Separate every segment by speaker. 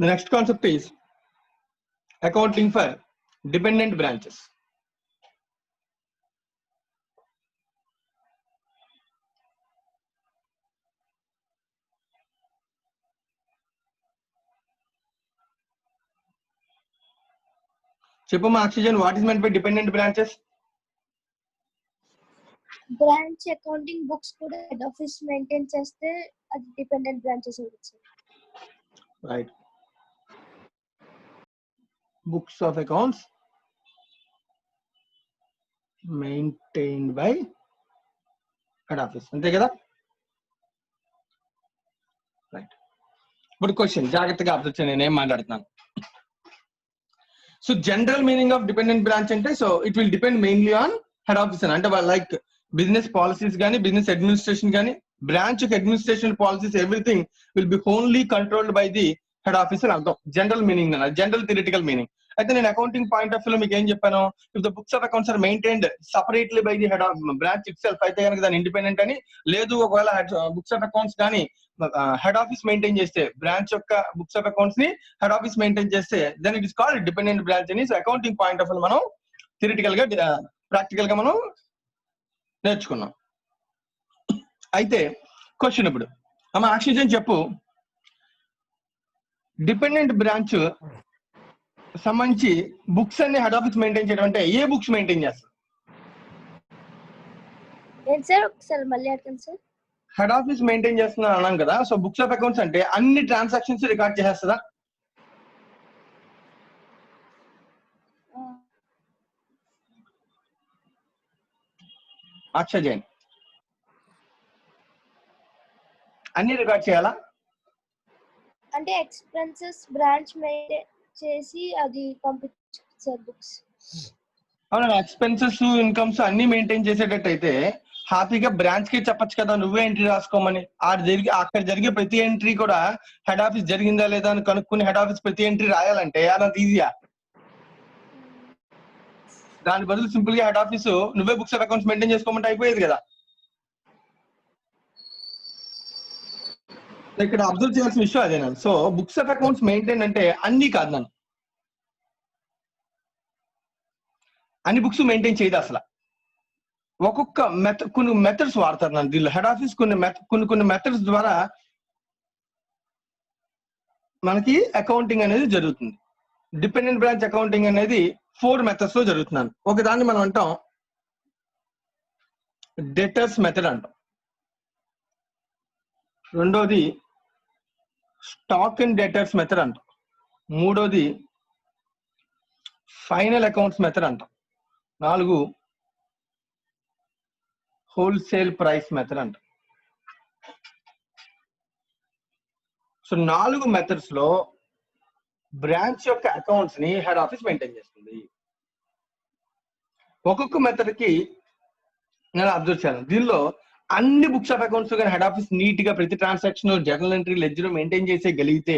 Speaker 1: The next concept is accounting for dependent branches. Chepama Oxygen, what is meant by dependent branches?
Speaker 2: Branch accounting books కూడా head office maintain చేస్తే అది dependent branches అవుతుంది.
Speaker 1: Right. Books of accounts maintained by head office. అంతే కదా? Right. ఇప్పుడు question జాగ్రత్తగా observe చేయండి, నేను ఏం మాట్లాడుతున్నాను. So general meaning of dependent branch అంటే so it will depend mainly on head office అంటే లైక్ బిజినెస్ పాలసీస్ కానీ బిజినెస్ అడ్మినిస్ట్రేషన్ కానీ branch administration policies everything will be only controlled by the head office అని అర్థం. General meaning అన్న general theoretical meaning. అయితే నేను accounting point of view లో మీకు ఏం చెప్పాను, if the books of accounts are maintained separately by the head of branch itself అయితే కనుక దాని ఇండిపెండెంట్ అని. లేదు ఒకవేళ బుక్స్ ఆఫ్ అకౌంట్స్ కానీ హెడ్ ఆఫీస్ మెయింటైన్ చేస్తే బ్రాంచ్ యొక్క బుక్స్ ఆఫ్ అకౌంట్స్ ని హెడ్ ఆఫీస్ మెయింటైన్ చేస్తే then it is called dependent branch అని. So accounting point of view మనం థియరిటికల్ గా ప్రాక్టికల్ గా మనం నేర్చుకున్నాం. అయితే క్వశ్చన్ ఇప్పుడు అమ్మ ఆక్సిజన్ చెప్పు, డిపెండెంట్ బ్రాంచ్ సంబంధించి బుక్స్ అన్ని హెడ్ ఆఫీస్ మెయింటైన్ చేయడం అంటే ఏ బుక్స్ మెయింటైన్ చేస్తారు?
Speaker 2: సార్ ఒకసారి మళ్ళీ అడగండి సార్.
Speaker 1: హెడ్ ఆఫీస్ మెయింటైన్ చేస్తున్నా అన్నాం కదా, సో బుక్స్ ఆఫ్ అకౌంట్స్ అంటే అన్ని ట్రాన్సాక్షన్స్ రికార్డ్ చేసేస్తుందా? అక్షయ్ అన్ని రికార్డ్ చేయాలా?
Speaker 2: అంటే ఎక్స్పెన్సెస్ బ్రాంచ్ మెయింటైన్ చేసి అది పంపించారు బుక్స్.
Speaker 1: అవునా, ఎక్స్పెన్సెస్ ఇన్కమ్స్ అన్ని మెయింటైన్ చేసేటట్టు అయితే హ్యాపీగా బ్రాంచ్ కి చెప్పొచ్చు కదా నువ్వే ఎంట్రీ రాసుకోమని. అక్కడ జరిగే ప్రతి ఎంట్రీ కూడా హెడ్ ఆఫీస్ జరిగిందా లేదా అని కనుక్కుని హెడ్ ఆఫీస్ ప్రతి ఎంట్రీ రాయాలంటే అదంత ఈజీయా? దాని బదులు సింపుల్ గా హెడ్ ఆఫీస్ నువ్వే బుక్స్ ఆఫ్ అకౌంట్స్ మెయింటైన్ చేసుకోమంటే అయిపోయేది కదా. ఇక్కడ అబ్జర్వ్ చేయాల్సిన విషయం అదే నన్ను. So books of accounts maintain అంటే అన్ని కాదు, నన్ను అన్ని బుక్స్ మెయింటైన్ చేయదు అసలు. ఒక్కొక్క కొన్ని మెథడ్స్ వాడతారు నన్ను దీనిలో. హెడ్ ఆఫీస్ కొన్ని మెథడ్స్ ద్వారా మనకి అకౌంటింగ్ అనేది జరుగుతుంది. డిపెండెంట్ బ్రాంచ్ అకౌంటింగ్ అనేది 4 మెథడ్స్ లో జరుగుతున్నాను. ఒకదాన్ని మనం అంటాం డెటర్స్ మెథడ్ అంటాం, రెండోది స్టాక్ అండ్ డెటర్స్ మెథడ్ అంటాం, మూడోది ఫైనల్ అకౌంట్స్ మెథడ్ అంటాం, 4 హోల్సేల్ ప్రైస్ మెథడ్ అంటాం. సో 4 మెథడ్స్ లో బ్రాంచ్ యొక్క అకౌంట్స్ ని హెడ్ ఆఫీస్ మెయింటైన్ చేస్తుంది. ఒక్కొక్క మెథడ్ కి నేను అబ్జర్వ్ చేయాలి. దీనిలో అన్ని బుక్స్ ఆఫ్ అకౌంట్స్ కానీ హెడ్ ఆఫీస్ నీట్ గా ప్రతి transaction journal entry ledger maintain చేసేయగలిగితే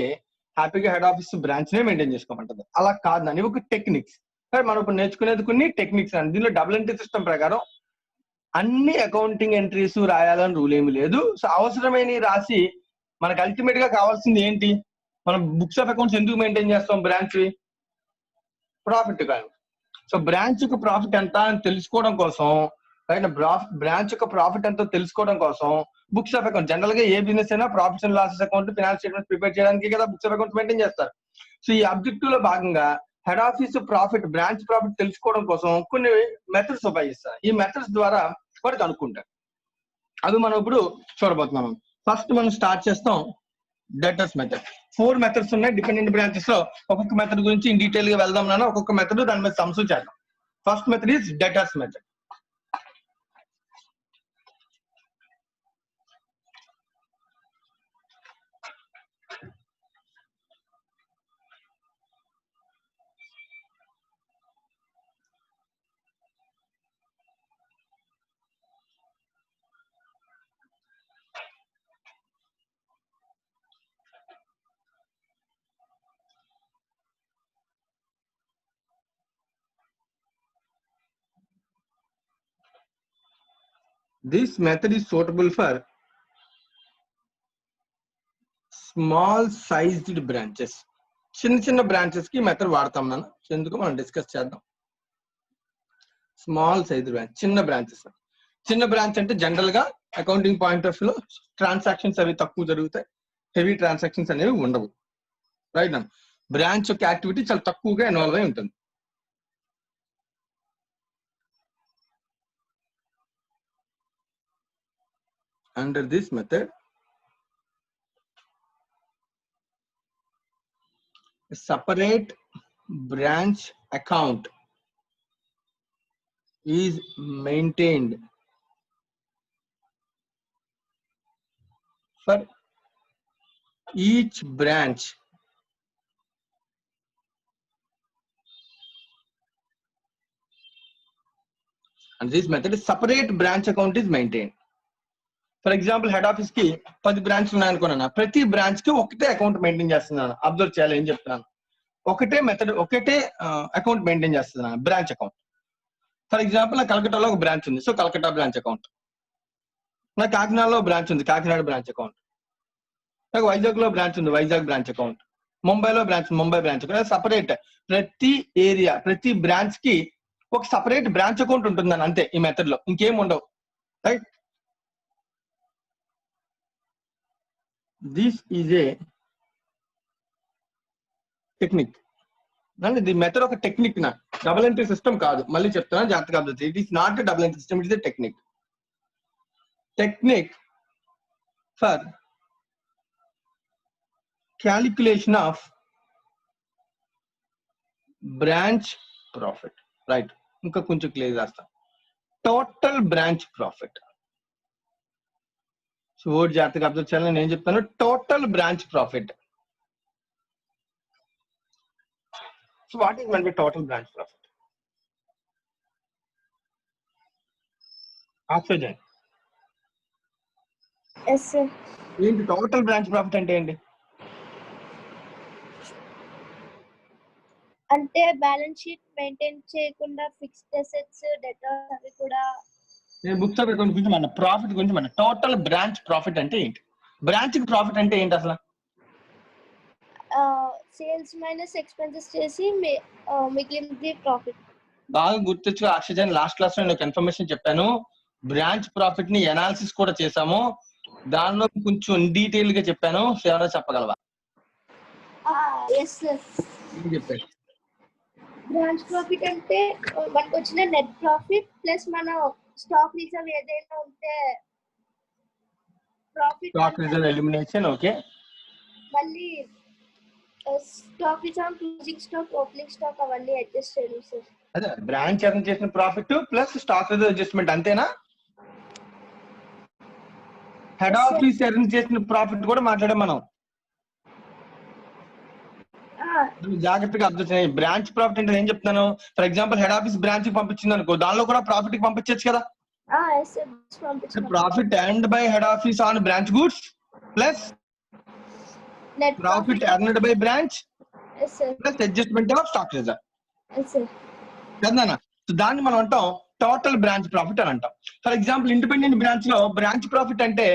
Speaker 1: హ్యాపీగా హెడ్ ఆఫీస్ బ్రాంచ్ నే మెయింటైన్ చేసుకోమంటది. అలా కాదు అని ఒక టెక్నిక్స్. మనం ఇప్పుడు నేర్చుకునేది కొన్ని టెక్నిక్స్ అండి. దీనిలో డబుల్ ఎంట్రీ సిస్టమ్ ప్రకారం అన్ని అకౌంటింగ్ ఎంట్రీస్ రాయాలని రూల్ ఏమి లేదు. సో అవసరమైన రాసి మనకు అల్టిమేట్ గా కావాల్సింది ఏంటి, మనం బుక్స్ ఆఫ్ అకౌంట్స్ ఎందుకు మెయింటైన్ చేస్తాం, బ్రాంచ్ ప్రాఫిట్ కాదు. సో బ్రాంచ్ యొక్క ప్రాఫిట్ ఎంత అని తెలుసుకోవడం కోసం, బ్రాంచ్ యొక్క ప్రాఫిట్ ఎంతో తెలుసుకోవడం కోసం బుక్స్ ఆఫ్ అకౌంట్ జనరల్ గా ఏ బిజినెస్ అయినా profits and losses account finance statement prepare చేయడానికి కదా బుక్స్ ఆఫ్ అకౌంట్స్ మెయింటైన్ చేస్తారు. సో ఈ ఆబ్జెక్టివ్ లో భాగంగా head office profit branch profit తెలుసుకోవడం కోసం కొన్ని మెథడ్స్ ఉపయోగిస్తారు. ఈ మెథడ్స్ ద్వారా వాడు కనుక్కుంటారు. అవి మనం ఇప్పుడు చూడబోతున్నాం. ఫస్ట్ మనం స్టార్ట్ చేస్తాం డెటర్స్ మెథడ్. 4 మెథడ్స్ ఉన్నాయి డిపెండెంట్ బ్రాంచెస్ లో. ఒక్కొక్క మెథడ్ గురించి ఇన్ డీటెయిల్ గా వెళ్దాం నాన్న. ఒక్కొక్క మెథడ్ దాని మీద సమ్స్ చేద్దాం. First method is debtors method. This method is suitable for small sized branches. చిన్న చిన్న బ్రాంచెస్ కి మెథడ్ వాడతాం నాన్న. ఎందుకు మనం డిస్కస్ చేద్దాం. స్మాల్ సైజ్ బ్రాంచ్, చిన్న బ్రాంచెస్. చిన్న బ్రాంచ్ అంటే జనరల్ గా అకౌంటింగ్ పాయింట్ ఆఫ్ వ్యూ లో ట్రాన్సాక్షన్స్ అవి తక్కువ జరుగుతాయి, హెవీ ట్రాన్సాక్షన్స్ అనేవి ఉండవు. రైట్ నాన్న. బ్రాంచ్ యొక్క యాక్టివిటీ చాలా తక్కువగా ఇన్వాల్వ్ అయి ఉంటుంది. Under this method separate branch account is maintained for each branch and this method is separate branch account is maintained. For example head office కి 10 బ్రాంచ్ ఉన్నాయనుకున్నా, ప్రతి బ్రాంచ్ కి ఒకటే అకౌంట్ మెయింటైన్ చేస్తున్నాను. అబ్జర్వ్ చేయాలి ఏం చెప్తున్నాను. ఒకటే మెథడ్, ఒకటే అకౌంట్ మెయింటైన్ చేస్తున్నాను, బ్రాంచ్ అకౌంట్. ఫర్ ఎగ్జాంపుల్ నా కలకట్టాలో ఒక బ్రాంచ్ ఉంది, సో కలకట్టా బ్రాంచ్ అకౌంట్. నా కాకినాడలో బ్రాంచ్ ఉంది, కాకినాడ బ్రాంచ్ అకౌంట్. నాకు వైజాగ్ లో బ్రాంచ్ ఉంది, వైజాగ్ బ్రాంచ్ అకౌంట్. ముంబైలో branch, Mumbai branch account. Separate ప్రతి ఏరియా, ప్రతి బ్రాంచ్ కి ఒక సపరేట్ బ్రాంచ్ అకౌంట్ ఉంటుందని, అంతే ఈ మెథడ్ లో, ఇంకేం ఉండవు. Right. This is a technique. The method ఒక టెక్నిక్ నా, డబుల్ ఎంట్రీ సిస్టమ్ కాదు. మళ్ళీ చెప్తున్నా జాగ్రత్తగా observe. It is not a double entry system, it is a technique. Technique for calculation of branch profit. Right. ఇంకా కొంచెం క్లియర్ చేస్తాం. Total branch profit. So word జాగ్రత్తగా అబ్జర్వ్ చేయాలని నేను చెప్తాను. Total branch profit. So what is mean by total branch profit? Oxygen ఏంటి total branch profit అంటే ఏంటి?
Speaker 2: అంటే బ్యాలెన్స్ షీట్ మెయింటైన్ చేయకుండా ఫిక్స్డ్ అసెట్స్, డెటాస్ అవి కూడా.
Speaker 1: నేను బుక్స్ ఆఫ్ అకౌంట్ గురించి మన ప్రాఫిట్ గురించి మన టోటల్ బ్రాంచ్ ప్రాఫిట్ అంటే ఏంటి? బ్రాంచ్ కి ప్రాఫిట్ అంటే ఏంటి అసలు?
Speaker 2: సేల్స్ మైనస్ ఎక్స్పెన్సెస్ చేసి మిగిలింది ప్రాఫిట్.
Speaker 1: బాగా గుర్తొచ్చు ఆక్సిజన్. లాస్ట్ క్లాస్ లో నేను కన్ఫర్మేషన్ చెప్పాను. బ్రాంచ్ ప్రాఫిట్ ని ఎనాలిసిస్ కూడా చేసాము, దానిలో కొంచెం డీటెయిల్ గా చెప్పాను. ఎవరైనా చెప్పగలవా? ఏం చెప్పాను?
Speaker 2: బ్రాంచ్ ప్రాఫిట్ అంటే మనకు వచ్చిన నెట్ ప్రాఫిట్ ప్లస్ మన స్టాక్ రిజర్వ్ ఏదైనా ఉంటే profit,
Speaker 1: stock reserve elimination. Okay.
Speaker 2: మళ్ళీ stock reserve, closing stock, opening stock అవన్నీ అడ్జస్ట్ చేయడం సార్.
Speaker 1: అదే బ్రాంచ్ ఎర్న్ చేసిన profit plus stock reserve adjustment, అంతేనా? హెడ్ ఆఫీస్ ఎర్న్ చేసిన ప్రాఫిట్ కూడా మాట్లాడాం మనం. జాగ్రత్తగా అబ్జర్వ్ చేయండి. బ్రాంచ్ ప్రాఫిట్ అంటే ఏం చెప్తున్నాను? For example head office branch కి పంపించింది అనుకో, దానిలో కూడా ప్రాఫిట్ కి పంపించచ్చు కదా. Profit earned by head office on branch goods plus net profit earned by branch plus adjustment of stock reserve కదా. దాన్ని మనం అంటాం టోటల్ బ్రాంచ్ ప్రాఫిట్ అని అంటాం. ఫర్ ఎగ్జాంపుల్ ఇండిపెండెంట్ బ్రాంచ్ లో బ్రాంచ్ ప్రాఫిట్ అంటే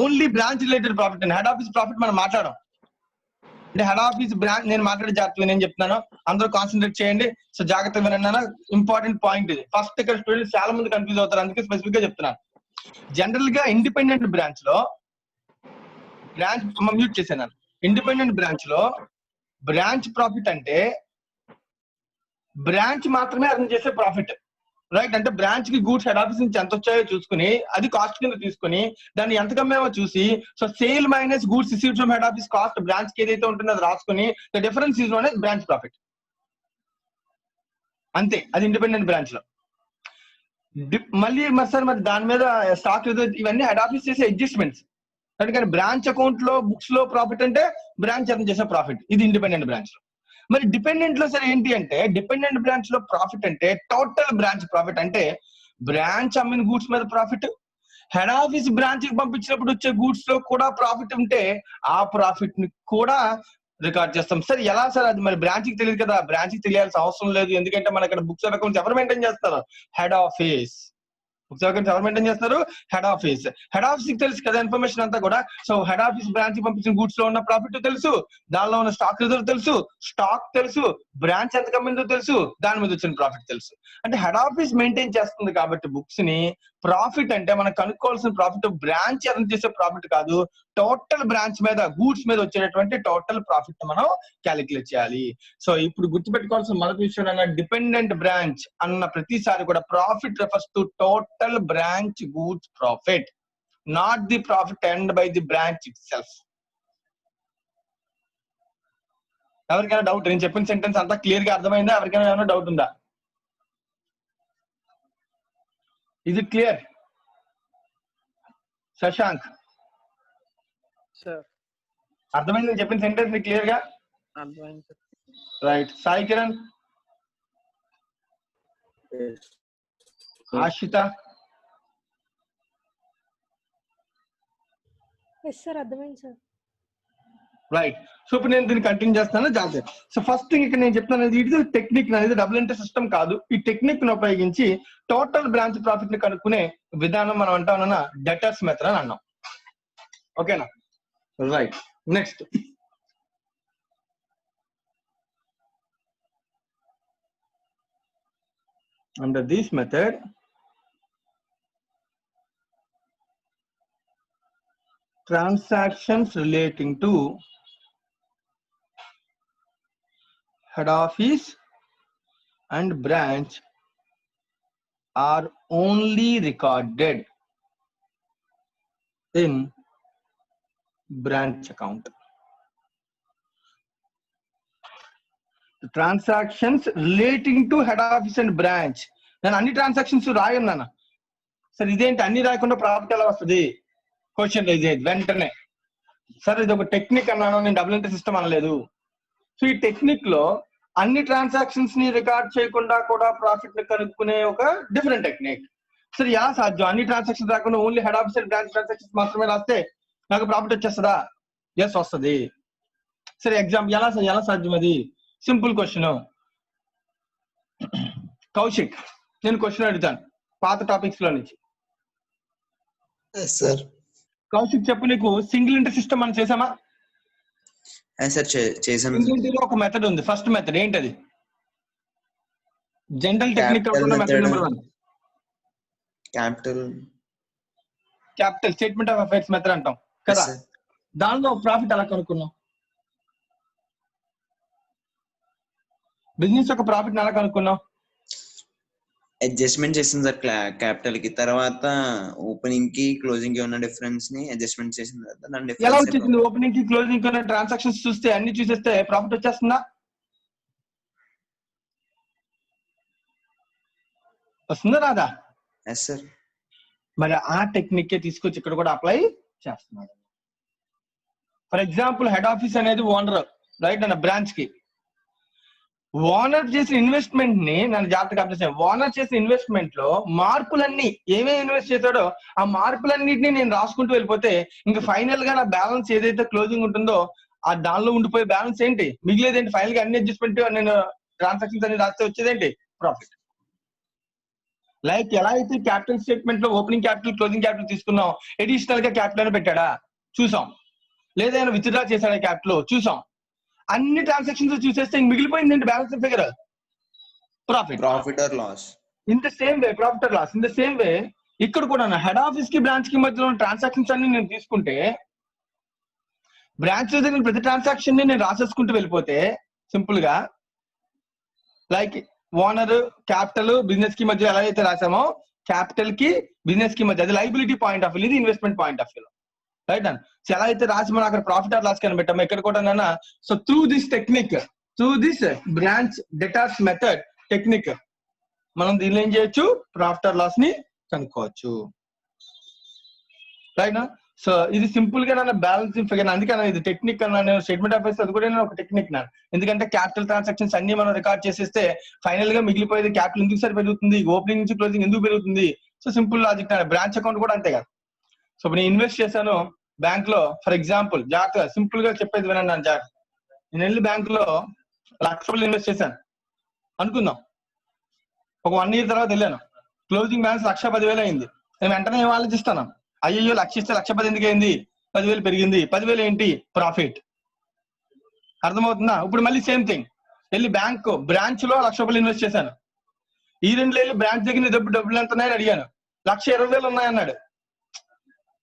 Speaker 1: ఓన్లీ బ్రాంచ్ రిలేటెడ్ ప్రాఫిట్ అండి. Head office profit మనం మాట్లాడడం. అంటే హెడ్ ఆఫీస్ బ్రాంచ్ నేను మాట్లాడే జాగ్రత్తగా నేను చెప్తున్నాను, అందరూ కాన్సన్ట్రేట్ చేయండి. సో జాగ్రత్తగా వినండి, ఇంపార్టెంట్ పాయింట్ ఇది. ఫస్ట్ ఇక్కడ స్టూడెంట్స్ చాలా మంది కన్ఫ్యూజ్ అవుతారు, అందుకే స్పెసిఫిక్ గా చెప్తున్నాను. జనరల్ గా ఇండిపెండెంట్ బ్రాంచ్ లో మ్యూట్ చేశాను. ఇండిపెండెంట్ బ్రాంచ్ లో బ్రాంచ్ ప్రాఫిట్ అంటే బ్రాంచ్ మాత్రమే అర్న్ చేసే ప్రాఫిట్. రైట్. అంటే బ్రాంచ్ కి గూడ్స్ హెడ్ ఆఫీస్ నుంచి ఎంత వచ్చాయో చూసుకుని, అది కాస్ట్ కింద తీసుకుని దాన్ని ఎంత కమ్మేమో చూసి, so sale minus goods received from head office cost branch కి ఏదైతే ఉంటుందో అది రాసుకుని the difference is known as branch profit. అంతే, అది ఇండిపెండెంట్ బ్రాంచ్ లో. మళ్ళీ మరి దాని మీద స్టాక్ ఇవన్నీ హెడ్ ఆఫీస్ చేసే అడ్జస్ట్మెంట్స్. అందుకని బ్రాంచ్ అకౌంట్ లో బుక్స్ లో ప్రాఫిట్ అంటే బ్రాంచ్ ఎర్న్ చేసే ప్రాఫిట్, ఇది ఇండిపెండెంట్ బ్రాంచ్ లో. మరి డిపెండెంట్ లో సరే ఏంటి అంటే, డిపెండెంట్ బ్రాంచ్ లో ప్రాఫిట్ అంటే టోటల్ బ్రాంచ్ ప్రాఫిట్. అంటే బ్రాంచ్ అమ్మిన గూడ్స్ మీద ప్రాఫిట్, హెడ్ ఆఫీస్ బ్రాంచ్ కి పంపించినప్పుడు వచ్చే గూడ్స్ లో కూడా ప్రాఫిట్ ఉంటే ఆ ప్రాఫిట్ ని కూడా రికార్డ్ చేస్తాం. సార్ ఎలా సార్? అది మరి బ్రాంచ్ కి తెలియదు కదా. బ్రాంచ్ కి తెలియాల్సిన అవసరం లేదు, ఎందుకంటే మన ఇక్కడ బుక్స్ అకౌంట్స్ ఎవరు మెయింటైన్ చేస్తారు? Head office. బుక్స్ అకౌంట్స్ ఎవరు మెయింటైన్ చేస్తారు? Head office. హెడ్ ఆఫీస్ కి తెలుసు కదా ఇన్ఫర్మేషన్ అంతా కూడా. సో హెడ్ ఆఫీస్ బ్రాంచ్ కి పంపించిన గూడ్స్ లో ఉన్న ప్రాఫిట్ తెలుసు, దానిలో ఉన్న స్టాక్ రిజర్వ్ తెలుసు, స్టాక్ తెలుసు, బ్రాంచ్ ఎంత కమ్మిందో తెలుసు, దాని మీద వచ్చిన ప్రాఫిట్ తెలుసు. అంటే హెడ్ ఆఫీస్ మెయింటైన్ చేస్తుంది కాబట్టి బుక్స్ ని. ప్రాఫిట్ అంటే మనం కనుక్కోవాల్సిన ప్రాఫిట్ బ్రాంచ్ ఎర్న్ చేసే ప్రాఫిట్ కాదు, టోటల్ బ్రాంచ్ మీద గూడ్స్ మీద వచ్చేటటువంటి టోటల్ ప్రాఫిట్ మనం క్యాలిక్యులేట్ చేయాలి. సో ఇప్పుడు గుర్తుపెట్టుకోవాల్సిన మొదటి విషయం అన్న డిపెండెంట్ బ్రాంచ్ అన్న ప్రతిసారి కూడా profit refers to total branch goods profit, not the profit earned by the branch it self. ఎవరికైనా డౌట్? నేను చెప్పిన సెంటెన్స్ అంతా క్లియర్ గా అర్థమైందా? ఎవరికైనా ఏమైనా డౌట్ ఉందా? ఇది క్లియర్? శశాంక్
Speaker 3: సార్
Speaker 1: అర్థమైంది నేను చెప్పిన సెంటెన్స్ క్లియర్ గా?
Speaker 3: అర్థమైంది sir.
Speaker 1: Right. Sai Kiran, Ashita,
Speaker 4: sir అర్థమైంది సార్.
Speaker 1: రైట్. సో ఇప్పుడు నేను దీన్ని కంటిన్యూ చేస్తాను జాగ్రత్త. సో ఫస్ట్ థింగ్ ఇక్కడ నేను చెప్తాను, ఇది టెక్నిక్ అనేది డబుల్ ఎంట్రీ సిస్టమ్ కాదు. ఈ టెక్నిక్ ను ఉపయోగించి టోటల్ బ్రాంచ్ ప్రాఫిట్ ని కనుక్కునే విధానం మనం అంటామన్నా డెటర్స్ మెథడ్ అని అన్నాం. ఓకేనా? Right. Next under this method transactions relating to head office and branch are only recorded in branch account. The transactions relating to head office and branch, నేను అన్ని transactions రాయను నాన్న. Sir ఇదేంటి అన్ని రాయకుండా ప్రాఫిట్ ఎలా వస్తుంది? క్వశ్చన్ రైజ్ అయ్యేది వెంటనే. సార్ ఇది ఒక టెక్నిక్ అన్నాను, నేను డబుల్ ఎంట్రీ సిస్టమ్ అనలేదు. సో ఈ టెక్నిక్ లో అన్ని ట్రాన్సాక్షన్స్ ని రికార్డ్ చేయకుండా కూడా ప్రాఫిట్ ని కనుక్కునే ఒక డిఫరెంట్ టెక్నిక్. సరే ఎలా సాధ్యం? అన్ని ట్రాన్సాక్షన్స్ రాకుండా only head office and branch transactions మాత్రమే రాస్తే నాకు ప్రాఫిట్ వచ్చేస్తుందా? ఎస్ వస్తుంది. సరే ఎగ్జాంపుల్ ఎలా సాధ్యం? అది సింపుల్ క్వశ్చన్. కౌశిక్, నేను క్వశ్చన్ అడుగుతాను పాత టాపిక్స్ లో నుంచి.
Speaker 5: సార్
Speaker 1: కౌశిక్ చెప్పు, నీకు సింగిల్ ఎంట్రీ సిస్టమ్ మనం చేసామా?
Speaker 5: సార్ చేసాను.
Speaker 1: సింగిల్ ఎంట్రీలో ఒక మెథడ్ ఉంది. ఫస్ట్ మెథడ్ ఏంటది? జనరల్ టెక్నిక్ కాకుండా method number 1 capital statement of affairs method అంటాం కదా. దానిలో ప్రాఫిట్ ఎలా కనుక్కున్నాం? బిజినెస్ యొక్క ప్రాఫిట్ ఎలా కనుక్కున్నాం?
Speaker 5: అడ్జస్ట్మెంట్ చేసింది సార్ క్యాపిటల్ కి. తర్వాత ఓపెనింగ్ కి క్లోజింగ్ కి ఉన్న డిఫరెన్స్ ని అడ్జస్ట్మెంట్ చేసిన తర్వాత
Speaker 1: ఎలా వచ్చేసింది? ఓపెనింగ్ కి క్లోజింగ్ కి ఉన్న ట్రాన్సాక్షన్స్ చూస్తే అన్ని చూసేస్తే ప్రాఫిట్ వచ్చేస్తుందా? వస్తుందా రాదా?
Speaker 5: సార్
Speaker 1: మరి ఆ టెక్నిక్ తీసుకొచ్చి ఇక్కడ కూడా అప్లై చేస్తున్నాడు. ఫర్ ఎగ్జాంపుల్ హెడ్ ఆఫీస్ అనేది ఓనర్, రైట్ అన్న బ్రాంచ్ కి. ఓనర్ చేసిన ఇన్వెస్ట్మెంట్ ని నన్ను జాగ్రత్తగా అర్థం చేయాలి. ఓనర్ చేసిన ఇన్వెస్ట్మెంట్ లో మార్పులన్నీ ఏమేమి ఇన్వెస్ట్ చేశాడో ఆ మార్పులన్నింటినీ నేను రాసుకుంటూ వెళ్ళిపోతే ఇంకా ఫైనల్ గా నా బ్యాలెన్స్ ఏదైతే క్లోజింగ్ ఉంటుందో ఆ దానిలో ఉండిపోయే బ్యాలెన్స్ ఏంటి? మిగిలేదేంటి? ఫైనల్ గా అన్ని అడ్జస్ట్మెంట్ నేను ట్రాన్సాక్షన్స్ అన్ని రాస్తే వచ్చేదేంటి? ప్రాఫిట్. లైక్ ఎలా అయితే క్యాపిటల్ స్టేట్మెంట్ లో ఓపెనింగ్ క్యాపిటల్ క్లోజింగ్ క్యాపిటల్ తీసుకున్నాం, అడిషనల్ గా క్యాపిటల్ అని పెట్టాడా? చూసాం. లేదా ఆయన విత్డ్రా చేశాడా క్యాపిటల్? చూసాం. అన్ని ట్రాన్సాక్షన్స్ చూసేస్తే మిగిలిపోయింది ఏంటి? Balance figure profit or loss. In the same way profit or loss. In the same way ఇక్కడ కూడా హెడ్ ఆఫీస్ కి బ్రాంచ్ కి మధ్యలో ట్రాన్సాక్షన్స్ అన్ని నేను తీసుకుంటే బ్రాంచ్ లో జరిగిన ప్రతి ట్రాన్సాక్షన్ ని నేను రాసేసుకుంటూ వెళ్ళిపోతే సింపుల్ గా లైక్ ఓనర్ క్యాపిటల్ బిజినెస్ కి మధ్య ఎలా అయితే రాసామో క్యాపిటల్ కి బిజినెస్ కి మధ్య, అది లైబిలిటీ పాయింట్ ఆఫ్ వ్యూ, ఇది investment point of view. Right and ఎలా అయితే రాసి మనం అక్కడ ప్రాఫిట్ ఆర్ లాస్ కనిపెట్టాము ఇక్కడ కూడా. So through this technique, through this branch debtors method technique మనం దీనిలో ఏం చేయొచ్చు? ప్రాఫిట్ ఆర్ లాస్ ని కనుక్కోవచ్చు. రైట్. సో ఇది సింపుల్ గా నా బ్యాలెన్సింగ్ ఫిగర్. అందుకని ఇది టెక్నిక్ అన్నా, నేను స్టేట్మెంట్ ఆఫ్ అఫైర్స్ అది కూడా నేను ఒక టెక్నిక్ నా. ఎందుకంటే క్యాపిటల్ ట్రాన్సాక్షన్స్ అన్ని మనం రికార్డ్ చేసేస్తే ఫైనల్ గా మిగిలిపోయేది క్యాపిటల్ ఎందుకు సరి పెరుగుతుంది, ఓపెనింగ్ నుంచి క్లోజింగ్ ఎందుకు పెరుగుతుంది. So simple logic. Branch account కూడా అంతే కదా. సో ఇప్పుడు నేను ఇన్వెస్ట్ చేశాను బ్యాంక్ లో, ఫర్ ఎగ్జాంపుల్ జాగ్రత్తగా సింపుల్ గా చెప్పేది వినండి నన్ను జాగ్రత్త. నేను వెళ్ళి బ్యాంక్ లో ₹1,00,000 ఇన్వెస్ట్ చేశాను అనుకుందాం. ఒక 1 year తర్వాత వెళ్ళాను, క్లోజింగ్ బ్యాలెన్స్ 1,10,000 అయింది. నేను వెంటనే ఏం ఆలోచిస్తాను, అయ్యో 1,00,000 ఇస్తే 1,10,000 ఎందుకు అయింది, 10,000 పెరిగింది. 10,000 ఏంటి, ప్రాఫిట్. అర్థమవుతుందా? ఇప్పుడు మళ్ళీ సేమ్ థింగ్, వెళ్ళి బ్రాంచ్ లో 1,00,000 రూపాయలు ఇన్వెస్ట్ చేశాను. ఈ 2 వెళ్ళి బ్రాంచ్ దగ్గర డబ్బులు ఎంత ఉన్నాయని అడిగాను, 1,20,000 ఉన్నాయన్నాడు.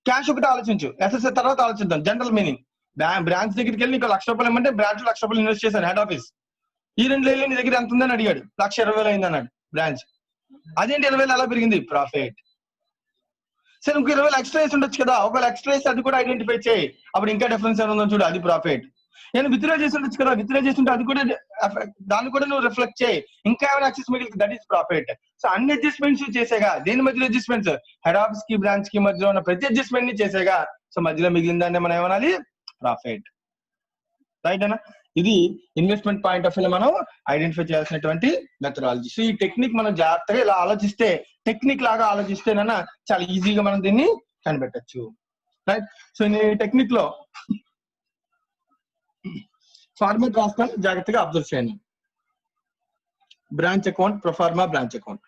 Speaker 1: క్యాష్ ఒకటి ఆలోచించు, ఎస్ఎస్ తర్వాత ఆలోచిద్దాం. జనరల్ మీనింగ్, బ్రాంచ్ దగ్గరికి వెళ్ళి ఇంకా 1,00,000 రూపాయలు ఇవ్వమంటే బ్రాంచ్ 1,00,000 రూపాయలు ఇన్వెస్ట్ చేశాను హెడ్ ఆఫీస్. ఈ 2 వెళ్ళి నీ దగ్గర ఎంత ఉందని అడిగాడు, 1,20,000 అయింది అన్నాడు బ్రాంచ్. అదేంటి 20,000 ఎలా పెరిగింది, ప్రాఫిట్. సరే ఇంకో 20,000 ఎక్స్ట్రా వేసి ఉండొచ్చు కదా, ఒకవేళ ఎక్స్ట్రా వేసి అది కూడా ఐడెంటిఫై చేయి, అప్పుడు ఇంకా డిఫరెన్స్ ఏమైనా ఉందో చూడు, అది ప్రాఫిట్. నేను విత్డ్రా చేసి ఉండొచ్చు కదా, విత్డ్రా చేస్తుంటే అది కూడా దాన్ని కూడా నువ్వు రిఫ్లెక్ట్ చేయి, ఇంకా ఏమైనా యాక్సెస్ మిగిలింది, దట్ ఈస్ ప్రాఫిట్. సో అన్ని అడ్జస్ట్మెంట్స్ చేసేగా, దేని మధ్యలో అడ్జస్ట్మెంట్స్, హెడ్ ఆఫీస్ కి బ్రాంచ్ కి మధ్యలో ఉన్న ప్రతి అడ్జస్ట్మెంట్ ని చేసేగా. సో మధ్యలో మిగిలిన దాన్ని మనం ఏమనాలి, ప్రాఫిట్. రైట్ అన్న, ఇది ఇన్వెస్ట్మెంట్ పాయింట్ ఆఫ్ వ్యూ మనం ఐడెంటిఫై చేయాల్సినటువంటి మెథడాలజీ. సో ఈ టెక్నిక్ మనం జాగ్రత్తగా ఇలా ఆలోచిస్తే, టెక్నిక్ లాగా ఆలోచిస్తేనన్నా చాలా ఈజీగా మనం దీన్ని కనిపెట్టచ్చు. రైట్. సో ఈ టెక్నిక్ లో ఫార్మాట్ రాస్తాను, జాగ్రత్తగా అబ్జర్వ్ చేయండి. Branch account, proforma branch account.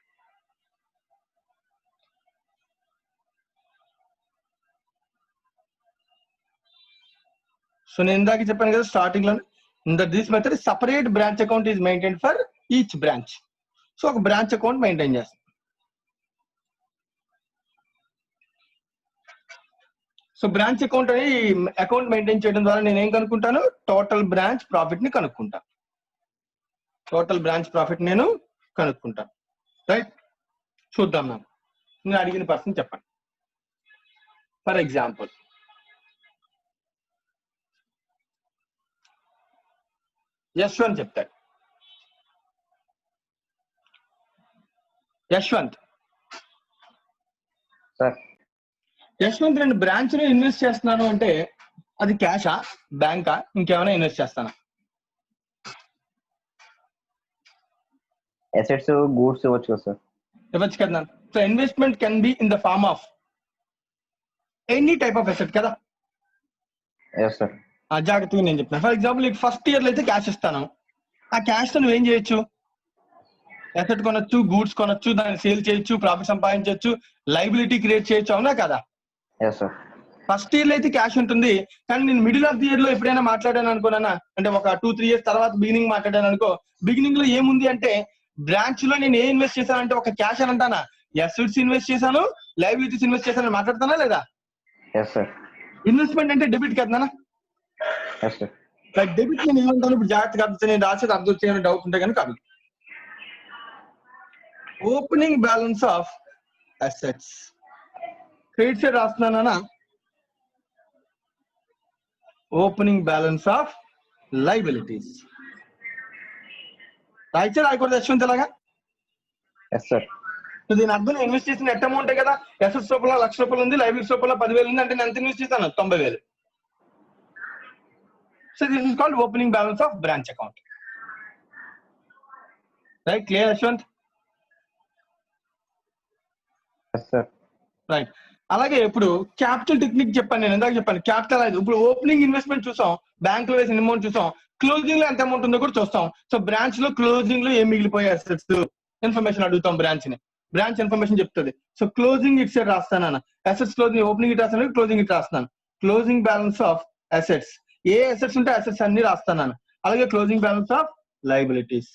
Speaker 1: So నేను ఇందాక చెప్పాను కదా స్టార్టింగ్ లో, this method separate branch account is maintain for each branch. So ఒక బ్రాంచ్ అకౌంట్ మెయింటైన్ చేస్తాం. సో బ్రాంచ్ అకౌంట్ అని అకౌంట్ మెయింటైన్ చేయడం ద్వారా నేను ఏం కనుక్కుంటాను, టోటల్ బ్రాంచ్ ప్రాఫిట్ ని కనుక్కుంటాను. టోటల్ బ్రాంచ్ ప్రాఫిట్ నేను కనుక్కుంటాను. రైట్. చూద్దాం. నేను అడిగిన పర్సన్ చెప్పండి. ఫర్ ఎగ్జాంపుల్ యశ్వంత్ చెప్తాడు. యశ్వంత్
Speaker 4: సార్,
Speaker 1: యశ్వంత్ 2 బ్రాంచ్ లో ఇన్వెస్ట్ చేస్తున్నాను అంటే అది క్యాషా, బ్యాంకా, ఇంకేమైనా ఇన్వెస్ట్ చేస్తానా?
Speaker 4: అసెట్స్, గూడ్స్ ఇవ్వచ్చు కదా సార్?
Speaker 1: ఇవ్వచ్చు కదా. So investment can be in the form of any type of asset కదా.
Speaker 4: Yes sir.
Speaker 1: జాగ్రత్తగా నేను చెప్తాను. ఫర్ ఎగ్జాంపుల్ నీకు ఫస్ట్ ఇయర్ లో అయితే క్యాష్ ఇస్తాను, ఆ క్యాష్ తో నువ్వేం చేయొచ్చు, అసెట్ కొనొచ్చు, గూడ్స్ కొనొచ్చు, దాన్ని సేల్ చేయొచ్చు, ప్రాఫిట్ సంపాదించవచ్చు, లైబిలిటీ క్రియేట్ చేయొచ్చు, అవునా కదా.
Speaker 4: Yes sir.
Speaker 1: ఫస్ట్ ఇయర్ లో అయితే క్యాష్ ఉంటుంది, కానీ నేను మిడిల్ ఆఫ్ ది ఇయర్ లో ఎప్పుడైనా మాట్లాడాను అనుకోనా, అంటే ఒక 2-3 years తర్వాత బిగినింగ్ మాట్లాడాను అనుకో, బిగినింగ్ లో ఏముంది అంటే బ్రాంచ్ లో నేను ఏం ఇన్వెస్ట్ చేశాను అంటే ఒక క్యాష్ అని అంటానా, అసెట్స్ ఇన్వెస్ట్ చేశాను, లైబిలిటీస్ ఇన్వెస్ట్ చేశాను మాట్లాడుతానా లేదా?
Speaker 4: Yes sir.
Speaker 1: ఇన్వెస్ట్మెంట్ అంటే డెబిట్ కదా.
Speaker 4: Yes sir.
Speaker 1: లైక్ డెబిట్ నేను ఏమంటాను, ఇప్పుడు జాగ్రత్తగా అర్థం, నేను రాసేది అర్థం చేయని డౌట్ ఉంటే కనుక అవి opening balance of assets. Credit side రాస్తున్నానా, ఓపెనింగ్ బ్యాలెన్స్ ఆఫ్ లైబిలిటీస్. రాయితే రాయకూడదు యశ్వంత్ అలాగా.
Speaker 4: Yes sir.
Speaker 1: సో దీని అర్థం ఇన్వెస్ట్ చేసిన నెట్ అమౌంట్ కదా, అసెట్స్ రూపంలో 1,00,000 రూపాయలు ఉంది, లైబిలిటీస్ రూపంలో 10,000 ఉంది, అంటే నేను ఎంత ఇన్వెస్ట్ చేశాను, 90,000. So this is called opening balance of branch account. Right. Clear Yashwant?
Speaker 4: Yes sir.
Speaker 1: Right. అలాగే ఇప్పుడు క్యాపిటల్ టెక్నిక్ చెప్పాను, నేను ఇందాక చెప్పాను క్యాపిటల్ అనేది. ఇప్పుడు ఓపెనింగ్ ఇన్వెస్ట్మెంట్ చూసాం, బ్యాంక్ లో వేసిన అమౌంట్ చూసాం, క్లోజింగ్ లో ఎంత అమౌంట్ ఉందో కూడా చూస్తాం. సో బ్రాంచ్ లో క్లోజింగ్ లో ఏం మిగిలిపోయే అసెట్స్ ఇన్ఫర్మేషన్ అడుగుతాం, బ్రాంచ్ ని, బ్రాంచ్ ఇన్ఫర్మేషన్ చెప్తుంది. సో క్లోజింగ్ ఇట్ సైడ్ రాస్తాను, అసెట్స్ క్లోజింగ్, ఓపెనింగ్ ఇట్ రాస్తాను, క్లోజింగ్ ఇట్ రాస్తున్నాను. Closing balance of assets, A assets ఉంటే అసెట్స్ అన్ని రాస్తాను. అలాగే closing balance of liabilities.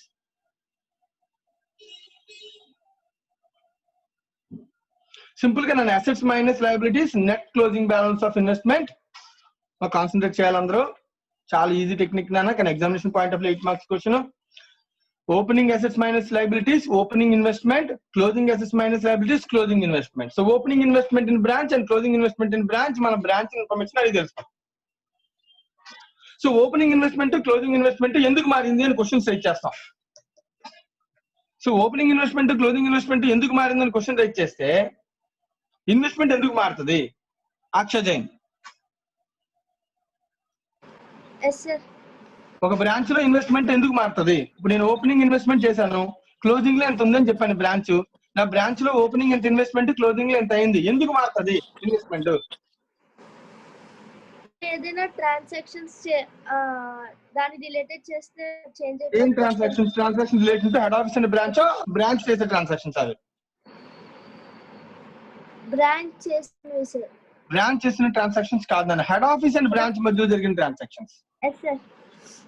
Speaker 1: Simple గా నేను assets minus liabilities, net closing balance of investment. Concentrate చేయాలి అందరూ, చాలా ఈజీ టెక్నిక్ నాన్న, కానీ examination point of 8 marks question. Opening assets minus liabilities, opening investment, closing assets minus liabilities, closing investment. So opening investment in branch and closing investment in branch, మన branch information అది తెలుస్తాం. So opening investment, closing investment ఎందుకు మారింది అని question raise చేస్తాం. So opening investment, closing investment ఎందుకు మారింది అని క్వశ్చన్ రైజ్ చేస్తే ఇన్వెస్ట్మెంట్ ఎందుకు మారుతుంది, అక్షయ్ జైన్? ఒక బ్రాంచ్ లో ఇన్వెస్ట్మెంట్ ఎందుకు మారుతుంది? ఇప్పుడు నేను ఓపెనింగ్ ఇన్వెస్ట్మెంట్ చేశాను, క్లోజింగ్ లో ఎంత ఉందని చెప్పాను బ్రాంచ్, నా బ్రాంచ్ లో ఓపెనింగ్ ఎంత ఇన్వెస్ట్మెంట్, క్లోజింగ్ లో ఎంత అయింది, ఎందుకు మారుతుంది ఇన్వెస్ట్మెంట్?
Speaker 2: ఏదైనా ట్రాన్సాక్షన్స్ దాని రిలేటెడ్ చేస్తే చేంజ్
Speaker 1: ఏం transactions? Transaction related to head office and branch చేసే ట్రాన్సాక్షన్స్ అవి.
Speaker 2: బ్రాంచ్ చేసినవి సార్.
Speaker 1: బ్రాంచ్ చేసిన ట్రాన్సాక్షన్స్ కాదు నాన్న, హెడ్ ఆఫీస్ అండ్ బ్రాంచ్ మధ్య జరిగిన ట్రాన్సాక్షన్స్.
Speaker 2: Yes sir.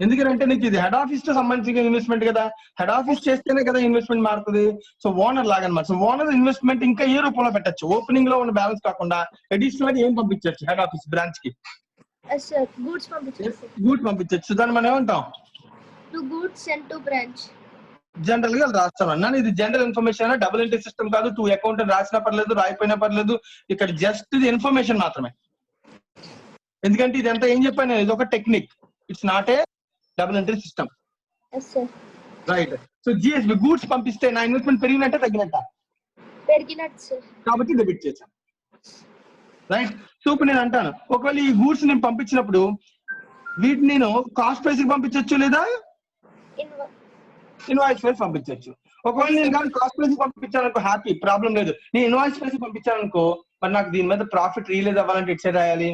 Speaker 1: ఎందుకంటే నీకు ఇది హెడ్ ఆఫీస్ తో సంబంధించిన ఇన్వెస్ట్మెంట్ కదా, హెడ్ ఆఫీస్ చేస్తేనే కదా ఇన్వెస్ట్మెంట్ మారుతుంది. సో ఓనర్ లాగా అనమాట. సో ఓనర్ ఇన్వెస్ట్మెంట్ ఇంకా ఏ రూపంలో పెట్టచ్చు, ఓపెనింగ్ లో ఉన్న బ్యాలెన్స్ కాకుండా అడిషనల్ గా ఏం పంపించవచ్చు హెడ్ ఆఫీస్ బ్రాంచ్ కి?
Speaker 2: Yes sir. గూడ్స్ పంపించారు సార్.
Speaker 1: గూడ్స్ పంపించవచ్చు. దాన్ని మనం ఏమంటాం?
Speaker 2: To goods and to branch.
Speaker 1: General గా రాస్తాను అన్నాను. ఇది general information, double entry system కాదు. టు అకౌంట్ రాసినా పర్లేదు, రాయిపోయినా పర్లేదు. ఇక్కడ జస్ట్ ఇది ఇన్ఫర్మేషన్ మాత్రమే. ఎందుకంటే ఇది ఎంత ఏం చెప్పాను, ఇది ఒక technique. It's not a double entry system.
Speaker 2: Yes sir.
Speaker 1: Right. So GSB goods పంపిస్తే నా ఇన్వెస్ట్మెంట్ పెరిగినట్టే తగ్గినట్ట?
Speaker 2: పెరిగినట్టు సార్.
Speaker 1: కాబట్టి డెబిట్ చేశాను. రైట్. సో ఇప్పుడు నేను అంటాను, ఒకవేళ ఈ గూడ్స్ నేను పంపించినప్పుడు వీటిని నేను కాస్ట్ ప్రైస్ కి పంపించవచ్చు లేదా ఇన్వాయిస్ ప్రైస్ పంపించవచ్చు. ఒకవేళ నేను కానీ కాస్ట్ ప్రైస్ పంపించాను అనుకో, హ్యాపీ, ప్రాబ్లం లేదు. నేను ఇన్వాయిస్ ప్రైస్ పంపించాను అనుకో, మరి నాకు దీని మీద ప్రాఫిట్ రియలైజ్ అవ్వాలంటే ఎట్ సైడ్ రాయాలి?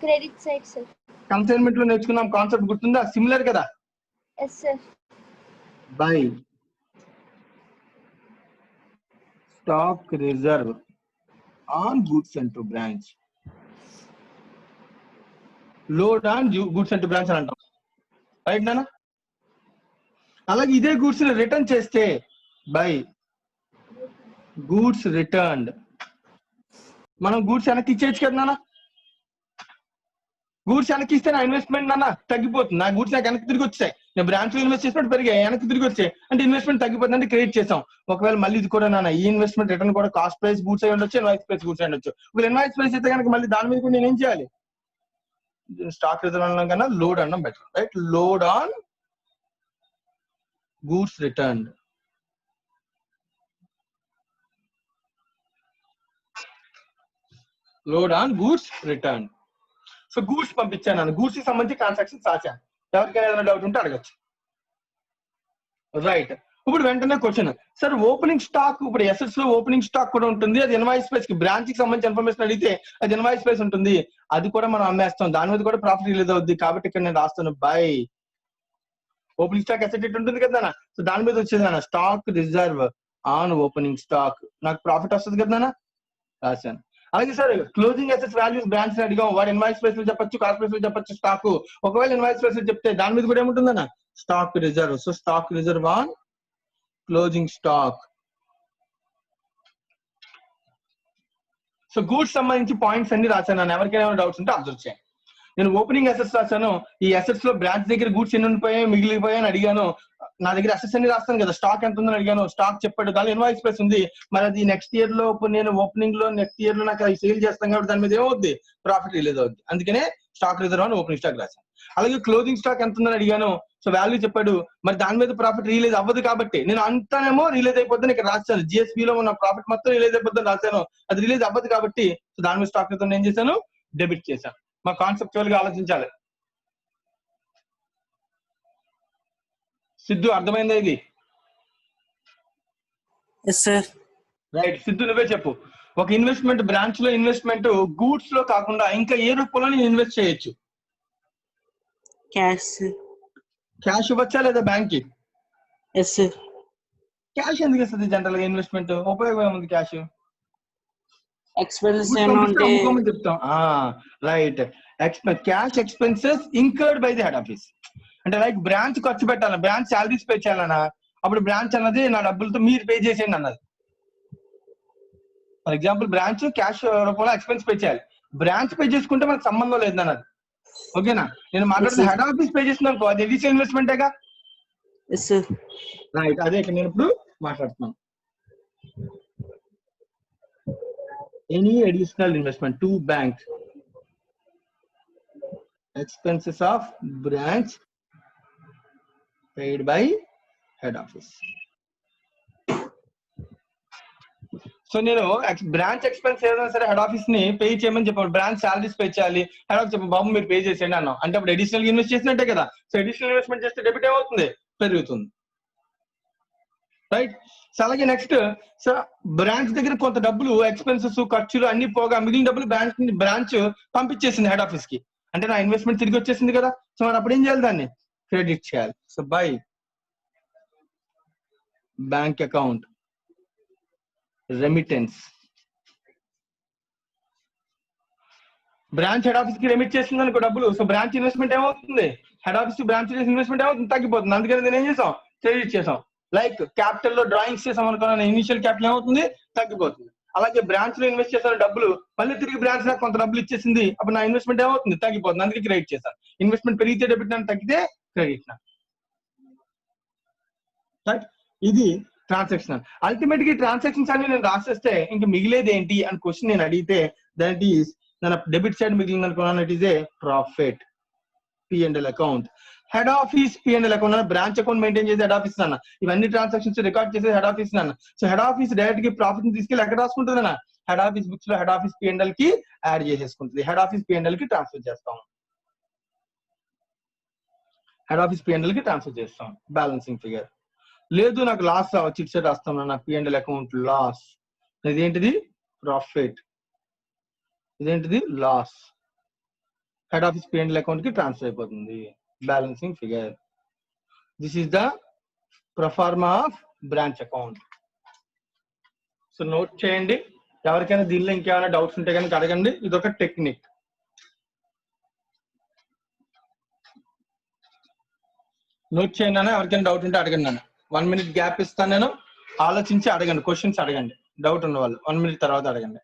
Speaker 2: Credit side sir.
Speaker 1: కన్సైన్మెంట్ లో నేర్చుకున్నాం కాన్సెప్ట్, గుర్తుందా? సిమిలర్ కదా.
Speaker 2: Yes sir.
Speaker 1: By stock reserve on goods and to branch, load on goods and to branch అని అంటాం. రైట్ నానా? అలాగే ఇదే గూడ్స్ రిటర్న్ చేస్తే బై గూడ్స్ రిటర్న్డ్. మనం గూడ్స్ వెనక్కి ఇచ్చేయచ్చు కదా నాన్న. గూడ్స్ వెనక్కి ఇస్తే నా ఇన్వెస్ట్మెంట్ నాన్న తగ్గిపోతుంది. నా గూడ్స్ నాకు వెనక్కి తిరిగి వచ్చాయి. నేను బ్రాంచ్ లో ఇన్వెస్ట్ చేసినప్పుడు పెరిగాయి, వెనక్కి తిరిగి వచ్చాయి అంటే ఇన్వెస్ట్మెంట్ తగ్గిపోతుంది అంటే క్రెడిట్ చేసాం. ఒకవేళ మళ్ళీ ఇది కూడా నాన్న, ఈ ఇన్వెస్ట్మెంట్ రిటర్న్ కూడా కాస్ట్ ప్రైస్ గూడ్స్ అయి ఉండొచ్చు, ఇన్వాయిస్ ప్రైస్ గూడ్స్ అయి ఉండొచ్చు. ఒకవేళ ఇన్వాయిస్ ప్రైస్ అయితే కనుక మళ్ళీ దాని మీద కూడా నేను ఏం చేయాలి? స్టాక్ రిజర్వ్ అన్నాం కన్నా లోడ్ అన్నాం better. Right. Load on goods returned. Load on goods returned. So goods పంపించాను, గూడ్స్ కి సంబంధించి ట్రాన్సాక్షన్స్ రాశాను. ఎవరికైనా ఏదైనా డౌట్ ఉంటే అడగచ్చు. రైట్. ఇప్పుడు వెంటనే క్వశ్చన్, సార్ ఓపెనింగ్ స్టాక్, ఇప్పుడు ఎసెట్స్ లో ఓపెనింగ్ స్టాక్ కూడా ఉంటుంది, అది ఇన్వాయిస్ ప్రైస్ కి బ్రాంచ్ కి సంబంధించిన ఇన్ఫర్మేషన్ అడిగితే అది ఇన్వాయిస్ ప్రైస్ ఉంటుంది, అది కూడా మనం అమ్మేస్తాం, దాని మీద కూడా ప్రాఫిట్ రిలీజ్ అవుద్ది. కాబట్టి ఇక్కడ నేను రాస్తాను బై ఓపెనింగ్ స్టాక్ అసెట్ ఉంటుంది కదా, సో దాని మీద వచ్చేది stock reserve on opening stock, నాకు ప్రాఫిట్ వస్తుంది కదా రాశాను. అలాగే sir closing assets values branch అడిగాం, వాడు ఇన్వాయిస్ ప్రైస్ లో చెప్పొచ్చు, కాస్ట్ ప్రైస్ లో చెప్పొచ్చు స్టాక్. ఒకవేళ ఇన్వాయిస్ ప్రైస్ లో చెప్తే దాని మీద కూడా ఏముంటుందన్న stock reserve. So stock reserve on closing stock. So goods సంబంధించి పాయింట్స్ అన్ని రాశాను. ఎవరికైనా డౌట్స్ ఉంటే అబ్జర్వ్ చేయండి. నేను ఓపెనింగ్ అసెట్స్ రాశాను, ఈ అసెట్స్ లో బ్రాంచ్ దగ్గర గూడ్స్ ఎన్ని ఉండిపోయాయి మిగిలిపోయాయి అని అడిగాను. నా దగ్గర అసెట్స్ అన్ని రాస్తాను కదా, స్టాక్ ఎంత ఉందని అడిగాను, స్టాక్ చెప్పాడు, దాని ఇన్వాయిస్ ప్రైస్ ఉంది. మరి అది నెక్స్ట్ ఇయర్ లో నేను ఓపెనింగ్ లో నెక్స్ట్ ఇయర్ లో నాకు అది సేల్ చేస్తాను కాబట్టి దాని మీద ఏమవుద్ది, ప్రాఫిట్ రిలీజ్ అవుద్ది. అందుకనే స్టాక్ రిజర్వ్ అని ఓపెనింగ్ స్టాక్ రాశాను. అలాగే క్లోజింగ్ స్టాక్ ఎంత ఉందని అడిగాను, సో వాల్యూ చెప్పాడు, మరి దాని మీద ప్రాఫిట్ రిలీజ్ అవ్వదు కాబట్టి నేను అంతానేమో రిలీజ్ అయిపోద్దని ఇక్కడ రాశాను. జిఎస్పి లో ఉన్న ప్రాఫిట్ మొత్తం రిలీజ్ అయిపోద్దని రాశాను, అది రిలీజ్ అవ్వదు కాబట్టి సో దాని మీద స్టాక్ రిజర్వ్ ఏం చేశాను, డెబిట్ చేశాను. మా కాన్సెప్చువల్ గా ఆలోచించాలి. సిద్ధు అర్థమైందా ఇది? రైట్. సిద్ధు నువ్వే చెప్పు. ఒక ఇన్వెస్ట్మెంట్ బ్రాంచ్ లో ఇన్వెస్ట్మెంట్ గూడ్స్ లో కాకుండా ఇంకా ఏ రూపంలో నేను ఇన్వెస్ట్ చేయొచ్చు? క్యాష్ ఇవ్వచ్చా లేదా బ్యాంక్ కి? క్యాష్ ఎందుకు ఇస్తుంది జనరల్ గా ఇన్వెస్ట్మెంట్? ఉపయోగం ఏముంది క్యాష్? చెప్తాం. Right. Cash expenses incurred by the head office. అంటే లైక్ బ్రాంచ్ ఖర్చు పెట్టాలి, బ్రాంచ్ శాలరీస్ పే చేయాలన్నా, అప్పుడు బ్రాంచ్ అన్నది నా డబ్బులతో మీరు పే చేసేయండి అన్నది. ఫర్ ఎగ్జాంపుల్ బ్రాంచ్ క్యాష్ రూపంలో ఎక్స్పెన్స్ పే చేయాలి, బ్రాంచ్ పే చేసుకుంటే మనకు సంబంధం లేదు అన్నది. ఓకేనా? నేను మాట్లాడుతున్న హెడ్ ఆఫీస్ పే చేసిన అనుకో, అది ఎడిషనల్ ఇన్వెస్ట్మెంటేగా. రైట్. అదే ఇక్కడ నేను ఇప్పుడు మాట్లాడుతున్నాను. Any additional investment to bank expenses of branch paid by head office. So నేను బ్రాంచ్ ఎక్స్పెన్స్ ఏదైనా సరే హెడ్ ఆఫీస్ ని పే చేయమని చెప్పాను. బ్రాంచ్ సాలరీస్ పే చేయాలి, హెడ్ ఆఫీస్ చెప్పు బాబు మీరు పే చేసేయండి అన్నాం అంటే అప్పుడు అడిషనల్ ఇన్వెస్ట్ చేసినట్టే కదా. సో అడిషనల్ ఇన్వెస్ట్మెంట్ చేస్తే డెబిట్ ఏమవుతుంది, పెరుగుతుంది. రైట్. సో అలాగే నెక్స్ట్, సో బ్రాంచ్ దగ్గర కొంత డబ్బులు ఎక్స్పెన్సెస్ ఖర్చులు అన్ని పోగా మిగిలిన డబ్బులు బ్రాంచ్ పంపించేసింది హెడ్ ఆఫీస్ కి, అంటే నా ఇన్వెస్ట్మెంట్ తిరిగి వచ్చేసింది కదా. సో మరి అప్పుడు ఏం చేయాలి, దాన్ని క్రెడిట్ చేయాలి. So by bank account remittance branch head office కి రెమిట్ చేస్తుంది అనుకో డబ్బులు, సో బ్రాంచ్ ఇన్వెస్ట్మెంట్ ఏమవుతుంది, హెడ్ ఆఫీస్ బ్రాంచ్ ఇన్వెస్ట్మెంట్ ఏమవుతుంది, తగ్గిపోతుంది. అందుకని నేను ఏం చేసాం, క్రెడిట్ చేసాం. లైక్ క్యాపిటల్ లో డ్రాయింగ్స్ చేసాం అనుకో, ఇనిషియల్ క్యాపిటల్ ఏమవుతుంది, తగ్గిపోతుంది. అలాగే బ్రాంచ్ లో ఇన్వెస్ట్ చేసిన డబ్బులు మళ్ళీ తిరిగి బ్రాంచ్ నాకు కొంత డబ్బులు ఇచ్చేసింది, అప్పుడు నా ఇన్వెస్ట్మెంట్ ఏమవుతుంది, తగ్గిపోతుంది. అందుకే క్రెడిట్ చేశాను. ఇన్వెస్ట్మెంట్ పెరిగితే డెబిట్, నాకు తగ్గితే క్రెడిట్. రైట్, ఇది ట్రాన్సాక్షన్. అల్టిమేట్ గా ట్రాన్సాక్షన్స్ అన్ని నేను రాసేస్తే ఇంకా మిగిలేది ఏంటి అని క్వశ్చన్ నేను అడిగితే, దట్ ఈస్ నా డెబిట్ సైడ్ మిగిలింది అనుకున్నాను, it is a profit, P&L account. Head office P&L account, branch account maintain చేసే హెడ్ ఆఫీస్ అన్న, ఇవన్నీ ట్రాన్సాక్షన్స్ రికార్డ్ చేసే హెడ్ ఆఫీస్ అన్న. సో హెడ్ ఆఫీస్ డైరెక్ట్ గా ప్రాఫిట్ ని తీసుకెళ్ళి ఎక్కడ రాసుకుంటుంది అన్న, హెడ్ ఆఫీస్ బుక్స్ లో హెడ్ ఆఫీస్ P&L కి యాడ్ చేసేసుకుంటుంది, హెడ్ ఆఫీస్ P&L కి ట్రాన్స్ఫర్ చేస్తాం, హెడ్ ఆఫీస్ P&L కి ట్రాన్స్ఫర్ చేస్తాం. Balancing figure. లేదు నాకు లాస్ రావచ్చు, ఇటు సైడ్ రాస్తాం, నాకు P&L అకౌంట్ లాస్, ఇదేంటిది ప్రాఫిట్, ఇదేంటిది loss, head office P&L account కి ట్రాన్స్ఫర్ అయిపోతుంది. Balancing figure. This is the proforma of branch account. So note చేయండి, ఎవరికైనా దీనిలో ఇంకేమైనా డౌట్స్ ఉంటే కనుక అడగండి. ఇది ఒక టెక్నిక్. నోట్ చేయండి అన్న, ఎవరికైనా డౌట్ ఉంటే అడగండి అన్న. 1 minute గ్యాప్ ఇస్తాను నేను, ఆలోచించి అడగండి, క్వశ్చన్స్ అడగండి. డౌట్ ఉన్న వాళ్ళు 1 minute తర్వాత అడగండి.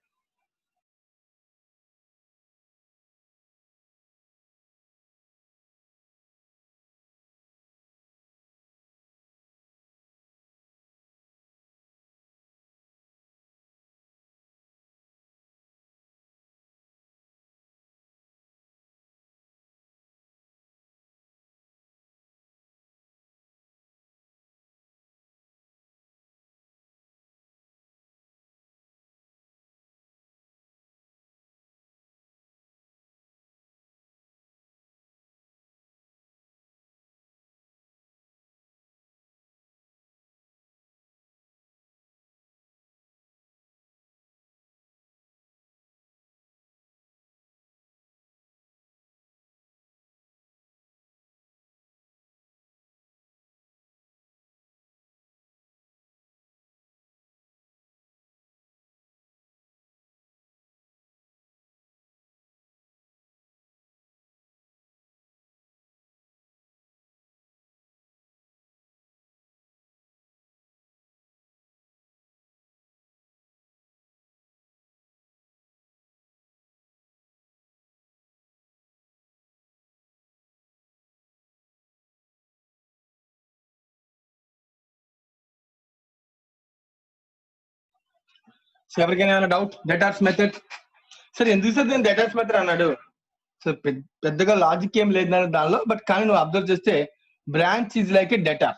Speaker 1: సో ఎవరికైనా ఏమైనా డౌట్, డేటాస్ మెథడ్. సరే ఎందుకు సార్ నేను డేటాస్ మెథడ్ అన్నాడు, సో పెద్దగా లాజిక్ ఏం లేదు దానిలో, బట్ కానీ నువ్వు అబ్జర్వ్ చేస్తే branch is like A data.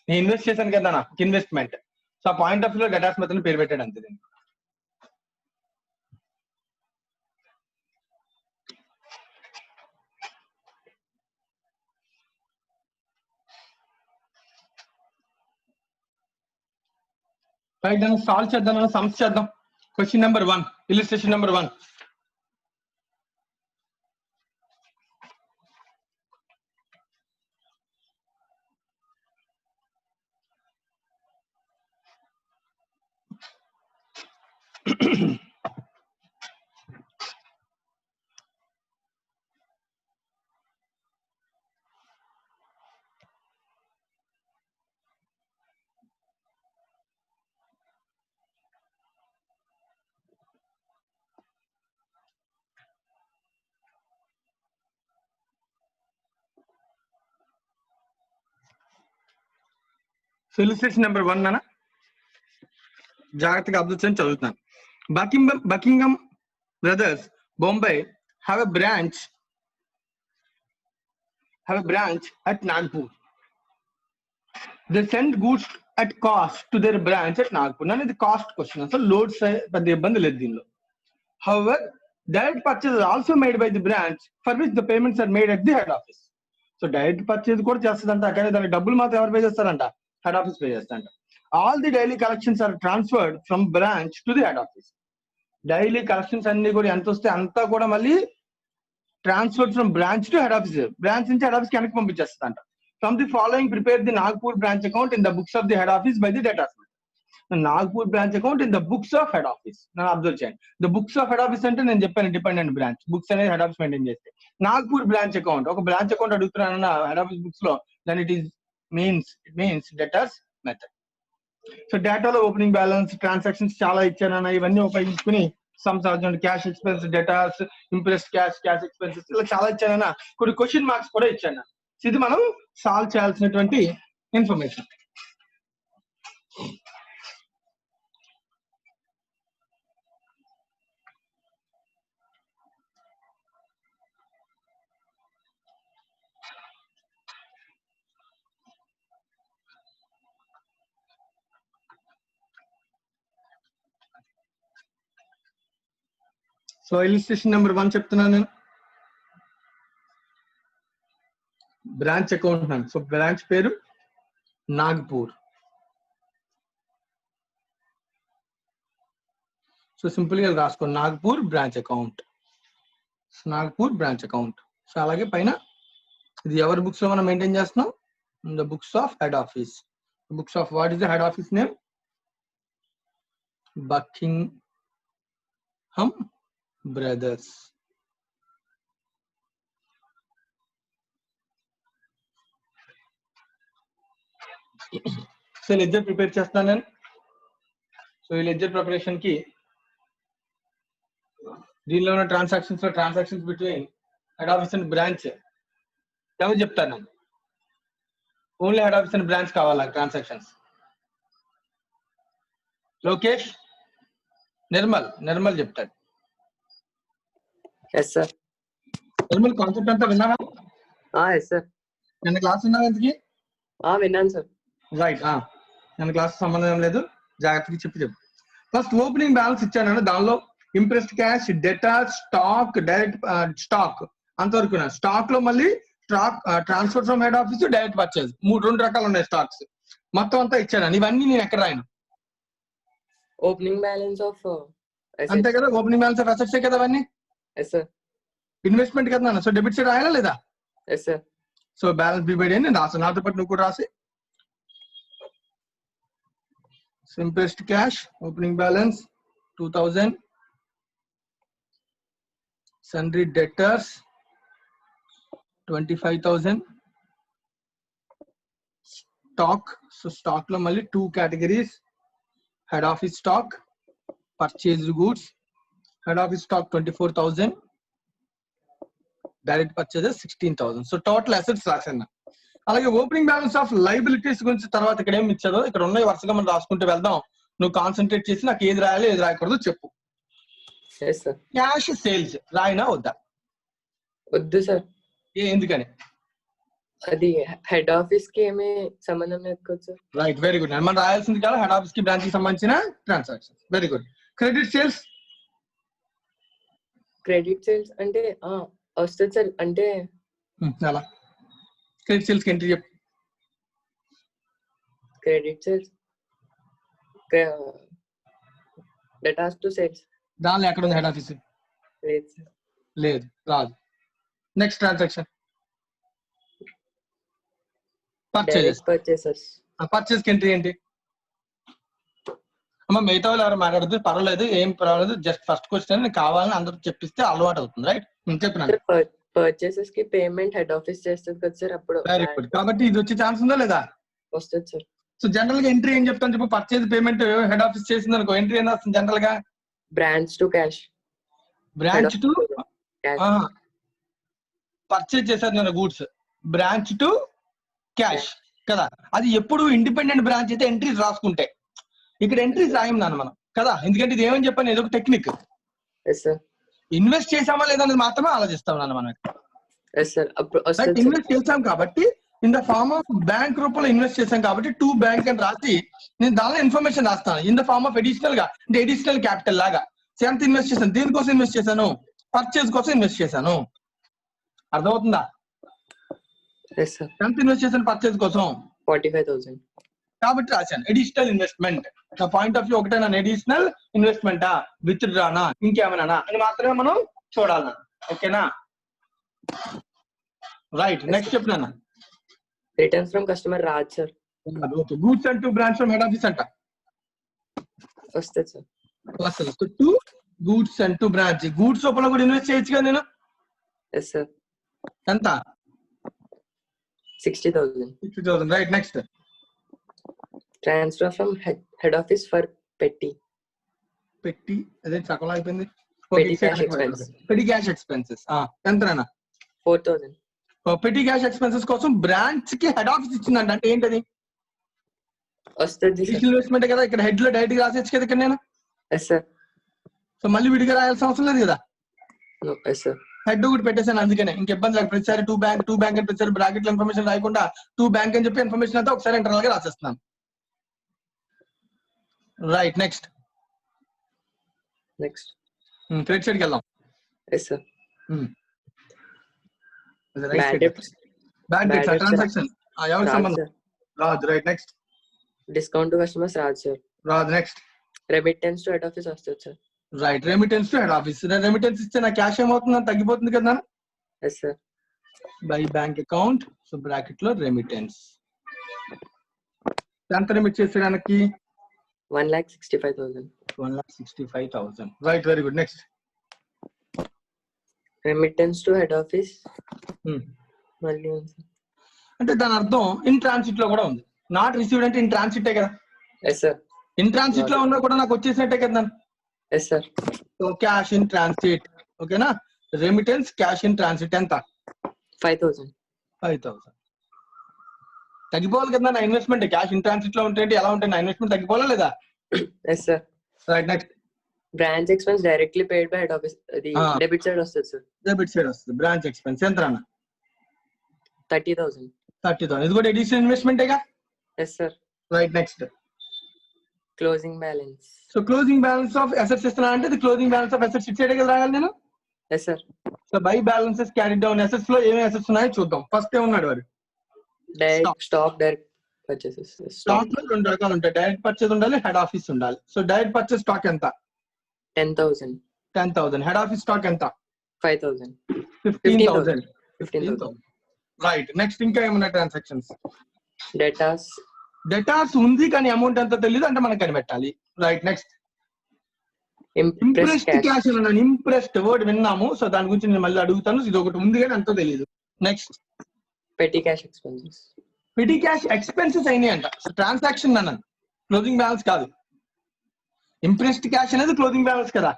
Speaker 1: నేను ఇన్వెస్ట్ చేశాను కదా నా ఇన్వెస్ట్మెంట్, సో ఆ పాయింట్ ఆఫ్ వ్యూ లో డేటాస్ మెథడ్ పేరు పెట్టాడు అంతే. దీనికి రైట్, దాన్ని సాల్వ్ చేద్దాం, మనం సమ్స్ చేద్దాం. Question number 1, illustration number 1. So illustration number 1 అన్న జాగ్రత్తగా అబ్జర్వ్ చేసి చదువుతున్నాను. Buckingham brothers Bombay have a branch at Nagpur. They send goods at cost to their branch at Nagpur. None of the cost question. So loads but they band the ledinlo. However, direct purchase is also made by the branch for which the payments are made at the head office. So direct purchase కూడా చేస్తుందంట, కానీ దాని డబ్బులు మాత్రం ఎవరు pay చేస్తారంట, head office pay చేస్తారంట. All the daily collections are transferred from branch to the head office. Daily collections అన్ని కూడా ఎంత వస్తే అంతా కూడా మళ్ళీ transfer from branch to head office, branch నుంచి హెడ్ ఆఫీస్ వెనక్కి పంపించేస్తుందంట. From the following prepare the Nagpur branch account in the books of the head office by the debtors. Nagpur branch account in the books of head office. నేను observe చేయండి, the books of head office అంటే నేను చెప్పాను dependent branch, books అనేది head office maintain చేస్తే. Nagpur branch account, ఒక branch account అడుగుతున్నానన్న head office books లో, then it means debtors method. So డేటాలో ఓపెనింగ్ బ్యాలెన్స్, ట్రాన్సాక్షన్స్ చాలా ఇచ్చానన్న, ఇవన్నీ ఉపయోగించుకుని సమ్స్ అర్జెంట్, cash expense, debtors, imprest cash, cash expenses, ఇలా చాలా ఇచ్చానన్న. కొన్ని క్వశ్చన్ మార్క్స్ కూడా ఇచ్చాను. ఇది మనం సాల్వ్ చేయాల్సినటువంటి ఇన్ఫర్మేషన్. సో ఇలిస్ట్రేషన్ నెంబర్ 1 చెప్తున్నాను నేను. Branch account name. So branch పేరు నాగ్పూర్. సో సింపుల్ గా రాసుకోండి, Nagpur branch account, Nagpur branch account. So అలాగే పైన ఇది ఎవరి బుక్స్ లో మనం మెయింటైన్ చేస్తున్నాం, the books of head office. Books of what is the head office name, Buckingham brothers. So ledger prepare చేస్తాను నేను. సో ఈ లెడ్జర్ ప్రిపరేషన్ కి దీనిలో ఉన్న transactions between head office and branch ఎవరు చెప్తాను నేను. Only head office and branch కావాలా ట్రాన్సాక్షన్స్? లోకేష్, నిర్మల్ చెప్తాడు.
Speaker 6: Yes sir.
Speaker 1: నిర్మల్ కాన్సెప్ట్ అంతా విన్నావా?
Speaker 6: Yes sir.
Speaker 1: నిన్న క్లాస్ విన్నావా ఇంతకి?
Speaker 6: విన్నాను సార్.
Speaker 1: రైట్. నిన్న క్లాస్ సంబంధం లేదు, జాగ్రత్తగా చెప్పు. ఫస్ట్ ఓపెనింగ్ బ్యాలెన్స్ ఇచ్చాను, దానిలో impressed cash, data, stock, direct stock అంతవరకు. స్టాక్ లో మళ్ళీ stock transfer from head office, direct purchase, 2 రకాలు ఉన్నాయి స్టాక్స్. మొత్తం అంతా ఇచ్చాను. ఇవన్నీ నేను ఎక్కడ రాయను?
Speaker 6: ఓపెనింగ్ బ్యాలెన్స్ ఆఫ్
Speaker 1: అంతే కదా, ఓపెనింగ్ బ్యాలెన్స్ ఆఫ్ అసెట్స్ కదా అవన్నీ.
Speaker 6: Yes sir.
Speaker 1: ఇన్వెస్ట్మెంట్ కదా నాన్న. సో డెబిట్ సైడ్ రాయాలా లేదా?
Speaker 6: Yes sir.
Speaker 1: So balance B by D అని రాసు, నాతో పాటు నువ్వు కూడా రాసి. Imprest cash opening balance 2000, sundry debtors 25,000, stock. So stock lo malli 2 categories, head office stock, purchased goods. Head office stock 24,000, direct purchases 16,000. So total assets రాసాను. అలాగే ఓపెనింగ్ బ్యాలెన్స్ ఆఫ్ లైబిలిటీస్ గురించి తర్వాత ఇక్కడ ఏమి ఇచ్చారో ఇక్కడ ఉన్నాయి, వరుసగా మనం రాసుకుంటూ వెళ్దాం. నువ్వు కాన్సన్ట్రేట్ చేసి నాకు ఏది రాయాలి ఏది రాయకూడదు చెప్పు. క్యాష్ సేల్స్ రాయినా వద్దా?
Speaker 6: వద్దు సార్.
Speaker 1: ఎందుకని?
Speaker 6: అది హెడ్ ఆఫీస్ కి ఏమీ సంబంధం లేదు కదా సార్.
Speaker 1: Right, very good. మనం రాయాల్సింది కదా హెడ్ ఆఫీస్ కి బ్రాంచ్ కి సంబంధించిన transaction. Very good. Credit sales
Speaker 6: అంటే వస్తుంది సార్. అంటే
Speaker 1: అలా క్రెడిట్ సేల్స్ కి ఎంట్రీ చెప్పు.
Speaker 6: Credit sales datas to sales.
Speaker 1: దానిలో ఎక్కడ ఉంది హెడ్ ఆఫీస్?
Speaker 6: లేదు సార్.
Speaker 1: లేదు, రాదు. Next transaction purchases. పర్చేజ్ కి ఎంట్రీ ఏంటి? అమ్మ మిగతా వాళ్ళు ఎవరు మాట్లాడదు, పర్వాలేదు, ఏం పర్వాలేదు. జస్ట్ ఫస్ట్ క్వశ్చన్ కావాలని అందరూ చెప్పిస్తే అలవాటు అవుతుంది. రైట్, చెప్పినాను.
Speaker 6: పర్చేసెస్ కి పేమెంట్ హెడ్ ఆఫీస్ చేస్తుంది కదా సార్. అప్పుడు
Speaker 1: వెరీ గుడ్. కాబట్టి ఇది వచ్చే ఛాన్స్ ఉందా లేదా?
Speaker 6: వస్తుంది సార్.
Speaker 1: సో జనరల్ గా ఎంట్రీ ఏం చెప్తాను చెప్పు. పర్చేజ్ పేమెంట్ హెడ్ ఆఫీస్ చేసింది అనుకో, ఎంట్రీ ఏం వస్తుంది జనరల్ గా?
Speaker 6: Branch to cash.
Speaker 1: Branch to purchase చేశారు నేను గూడ్స్, బ్రాంచ్ టు క్యాష్ కదా. అది ఎప్పుడు ఇండిపెండెంట్ బ్రాంచ్ అయితే ఎంట్రీస్ రాసుకుంటే, ఇక్కడ ఎంట్రీస్ రాయం నాన్న మనం కదా. ఎందుకంటే ఇది ఏమని చెప్పాను, ఏదో ఒక టెక్నిక్. ఇన్వెస్ట్ చేసామా లేదనేది మాత్రమే ఆలోచిస్తాం నాన్న మనం. ఇన్వెస్ట్ చేసాం కాబట్టి in the form of bank రూపంలో ఇన్వెస్ట్ చేశాం కాబట్టి టు బ్యాంక్ అని రాసి నేను దానిలో ఇన్ఫర్మేషన్ రాస్తాను. In the form of additional గా, అంటే అడిషనల్ క్యాపిటల్ లాగా. ఎంత ఇన్వెస్ట్ చేశాను, దేనికోసం ఇన్వెస్ట్ చేశాను? పర్చేజ్ కోసం ఇన్వెస్ట్ చేశాను. అర్థమవుతుందా? ఎంత ఇన్వెస్ట్ చేశాను పర్చేజ్ కోసం?
Speaker 6: 45,000.
Speaker 1: కాబట్టి రాశాను అడిషనల్ ఇన్వెస్ట్మెంట్. నా పాయింట్ ఆఫ్ వ్యూ ఒకటే, నన్ను అడిషనల్ ఇన్వెస్ట్మెంటా, విత్ డ్రానా, ఇంకేమైనా అని మాత్రమే మనం చూడాలన్నా. ఓకేనా? రైట్, నెక్స్ట్ చెప్పినా.
Speaker 6: రిటర్న్స్ ఫ్రమ్ కస్టమర్ రాదు sir.
Speaker 1: Okay, goods and to branch from head office అంట.
Speaker 6: వస్తుంది సార్.
Speaker 1: వస్తుంది. So 2 goods and 2 branch. Goods లోపల కూడా ఇన్వెస్ట్ చేయొచ్చు కదా నేను.
Speaker 6: Yes sir.
Speaker 1: ఎంత?
Speaker 6: 60,000.
Speaker 1: 60,000. Right. Next.
Speaker 6: Transfer from head office for petty.
Speaker 1: Petty అదే సగం అయిపోయింది.
Speaker 6: Petty cash expense.
Speaker 1: Petty cash expenses ఎంతనా?
Speaker 6: 4,000.
Speaker 1: పెట్టి క్యాష్ ఎక్స్పెన్సెస్ కోసం బ్రాంచ్ కి హెడ్ ఆఫీస్ ఇచ్చిందంట. అంటే ఏంటది?
Speaker 6: వస్తుంది సార్.
Speaker 1: ఇన్వెస్ట్మెంట్ కదా. ఇక్కడ హెడ్ లో డైరెక్ట్ గా రాసేచ్చు కదా ఇక్కడ నేను.
Speaker 6: Yes sir.
Speaker 1: సో మళ్ళీ విడిగా రాయాల్సిన అవసరం లేదు కదా.
Speaker 6: Yes sir.
Speaker 1: హెడ్ కూడా పెట్టేసాను అందుకనే. ఇంక ఇబ్బంది లేదు. ప్రతిసారి 2 బ్యాంక్ అని ప్రతిసారి బ్రాకెట్ లో ఇన్ఫర్మేషన్ రాయకుండా 2 బ్యాంక్ అని చెప్పి ఇన్ఫర్మేషన్ అంతా ఒకసారి ఇంటర్నల్ గా రాసేస్తున్నాను. రైట్. నెక్స్ట్. క్రెడిట్ సైడ్ కి వెళ్దాం.
Speaker 6: Yes sir.
Speaker 1: Bad debts transaction ఎవరికి సంబంధం? రాదు. Right. Next.
Speaker 6: Discount to customers రాదు సార్.
Speaker 1: రాదు. Next.
Speaker 6: Remittance to head office వస్తుంది sir.
Speaker 1: Right. Remittance to head office. Remittance ఇస్తే నా క్యాష్ ఏమవుతుంది? తగ్గిపోతుంది కదా.
Speaker 6: Yes sir.
Speaker 1: By bank account. So bracket లో రెమిటెన్స్. ఎంత రెమిట్ చేసేదానికి?
Speaker 6: 1,65,000.
Speaker 1: 1,65,000. Right. Very good. Next.
Speaker 6: Remittance to head office మళ్ళీ
Speaker 1: అంటే దాని అర్థం ఇన్ ట్రాన్సిట్ లో కూడా ఉంది. నాట్ రిసీవ్డ్ అంటే ఇన్ ట్రాన్సిటే కదా.
Speaker 6: Yes sir.
Speaker 1: ఇన్ ట్రాన్సిట్ లో ఉన్నా కూడా నాకు వచ్చేసినట్టే కదా.
Speaker 6: Yes sir.
Speaker 1: So cash in transit. ఓకేనా. రెమిటెన్స్ క్యాష్ ఇన్ ట్రాన్సిట్ ఎంత?
Speaker 6: 5,000.
Speaker 1: 5,000. తగ్గిపోవాలి కదా నా ఇన్వెస్ట్మెంట్. క్యాష్ ఇన్ ట్రాన్సిట్ లో ఉంటే ఎలా ఉంటాయి? నా ఇన్వెస్ట్మెంట్ తగ్గిపోవాలా లేదా?
Speaker 6: Yes sir.
Speaker 1: Right. Next.
Speaker 6: Branch expense directly paid by head office. అది డెబిట్ సైడ్ వస్తుంది సార్.
Speaker 1: డెబిట్ సైడ్ వస్తుంది. బ్రాంచ్ ఎక్స్పెన్స్ ఎంత అన్న?
Speaker 6: 30,000.
Speaker 1: 30,000. ఇది కూడా ఎడిషనల్ ఇన్వెస్ట్మెంటేగా.
Speaker 6: Yes sir.
Speaker 1: Right. Next.
Speaker 6: Closing balance.
Speaker 1: So closing balance of assets ఇస్తున్నా అంటే ఇది క్లోజింగ్ బ్యాలెన్స్ ఆఫ్ అసెట్స్ ఇచ్చేటే కదా రాయాలి నేను.
Speaker 6: Yes sir.
Speaker 1: So by balances carried down. Assets లో ఏమేమి అసెట్స్ ఉన్నాయో చూద్దాం. ఫస్ట్ ఏమున్నాడు వాడు?
Speaker 6: Stock direct purchases.
Speaker 1: స్టాక్ లో 2 రకాలు ఉంటాయి. డైరెక్ట్ పర్చేస్ ఉండాలి, హెడ్ ఆఫీస్ ఉండాలి. సో డైరెక్ట్ పర్చేస్ స్టాక్ ఎంత?
Speaker 6: 10,000.
Speaker 1: 10,000. హెడ్ ఆఫీస్ స్టాక్ ఎంత?
Speaker 6: 5,000.
Speaker 1: 15,000.
Speaker 6: 15,000.
Speaker 1: రైట్. నెక్స్ట్ ఇంకా ఏమున్నాయి ట్రాన్సాక్షన్స్?
Speaker 6: డేటాస్
Speaker 1: ఉంది కానీ అమౌంట్ ఎంత తెలియదు అంటే మనం కనిపెట్టాలి. రైట్. నెక్స్ట్. ఇంప్రెస్డ్ క్యాష్ అన్నాను. ఇంప్రెస్డ్ వర్డ్ విన్నాము. సో దాని గురించి నేను మళ్ళీ అడుగుతాను. ఇది ఒకటి ఉంది కానీ అంత తెలియదు. Next.
Speaker 6: Petty cash expenses.
Speaker 1: Petty cash expenses అయినాయి అంట. సో ట్రాన్సాక్షన్ అన్నాను, క్లోజింగ్ బ్యాలెన్స్ కాదు. ఇంప్రెస్డ్ క్యాష్ అనేది క్లోజింగ్ బ్యాలెన్స్ కదా.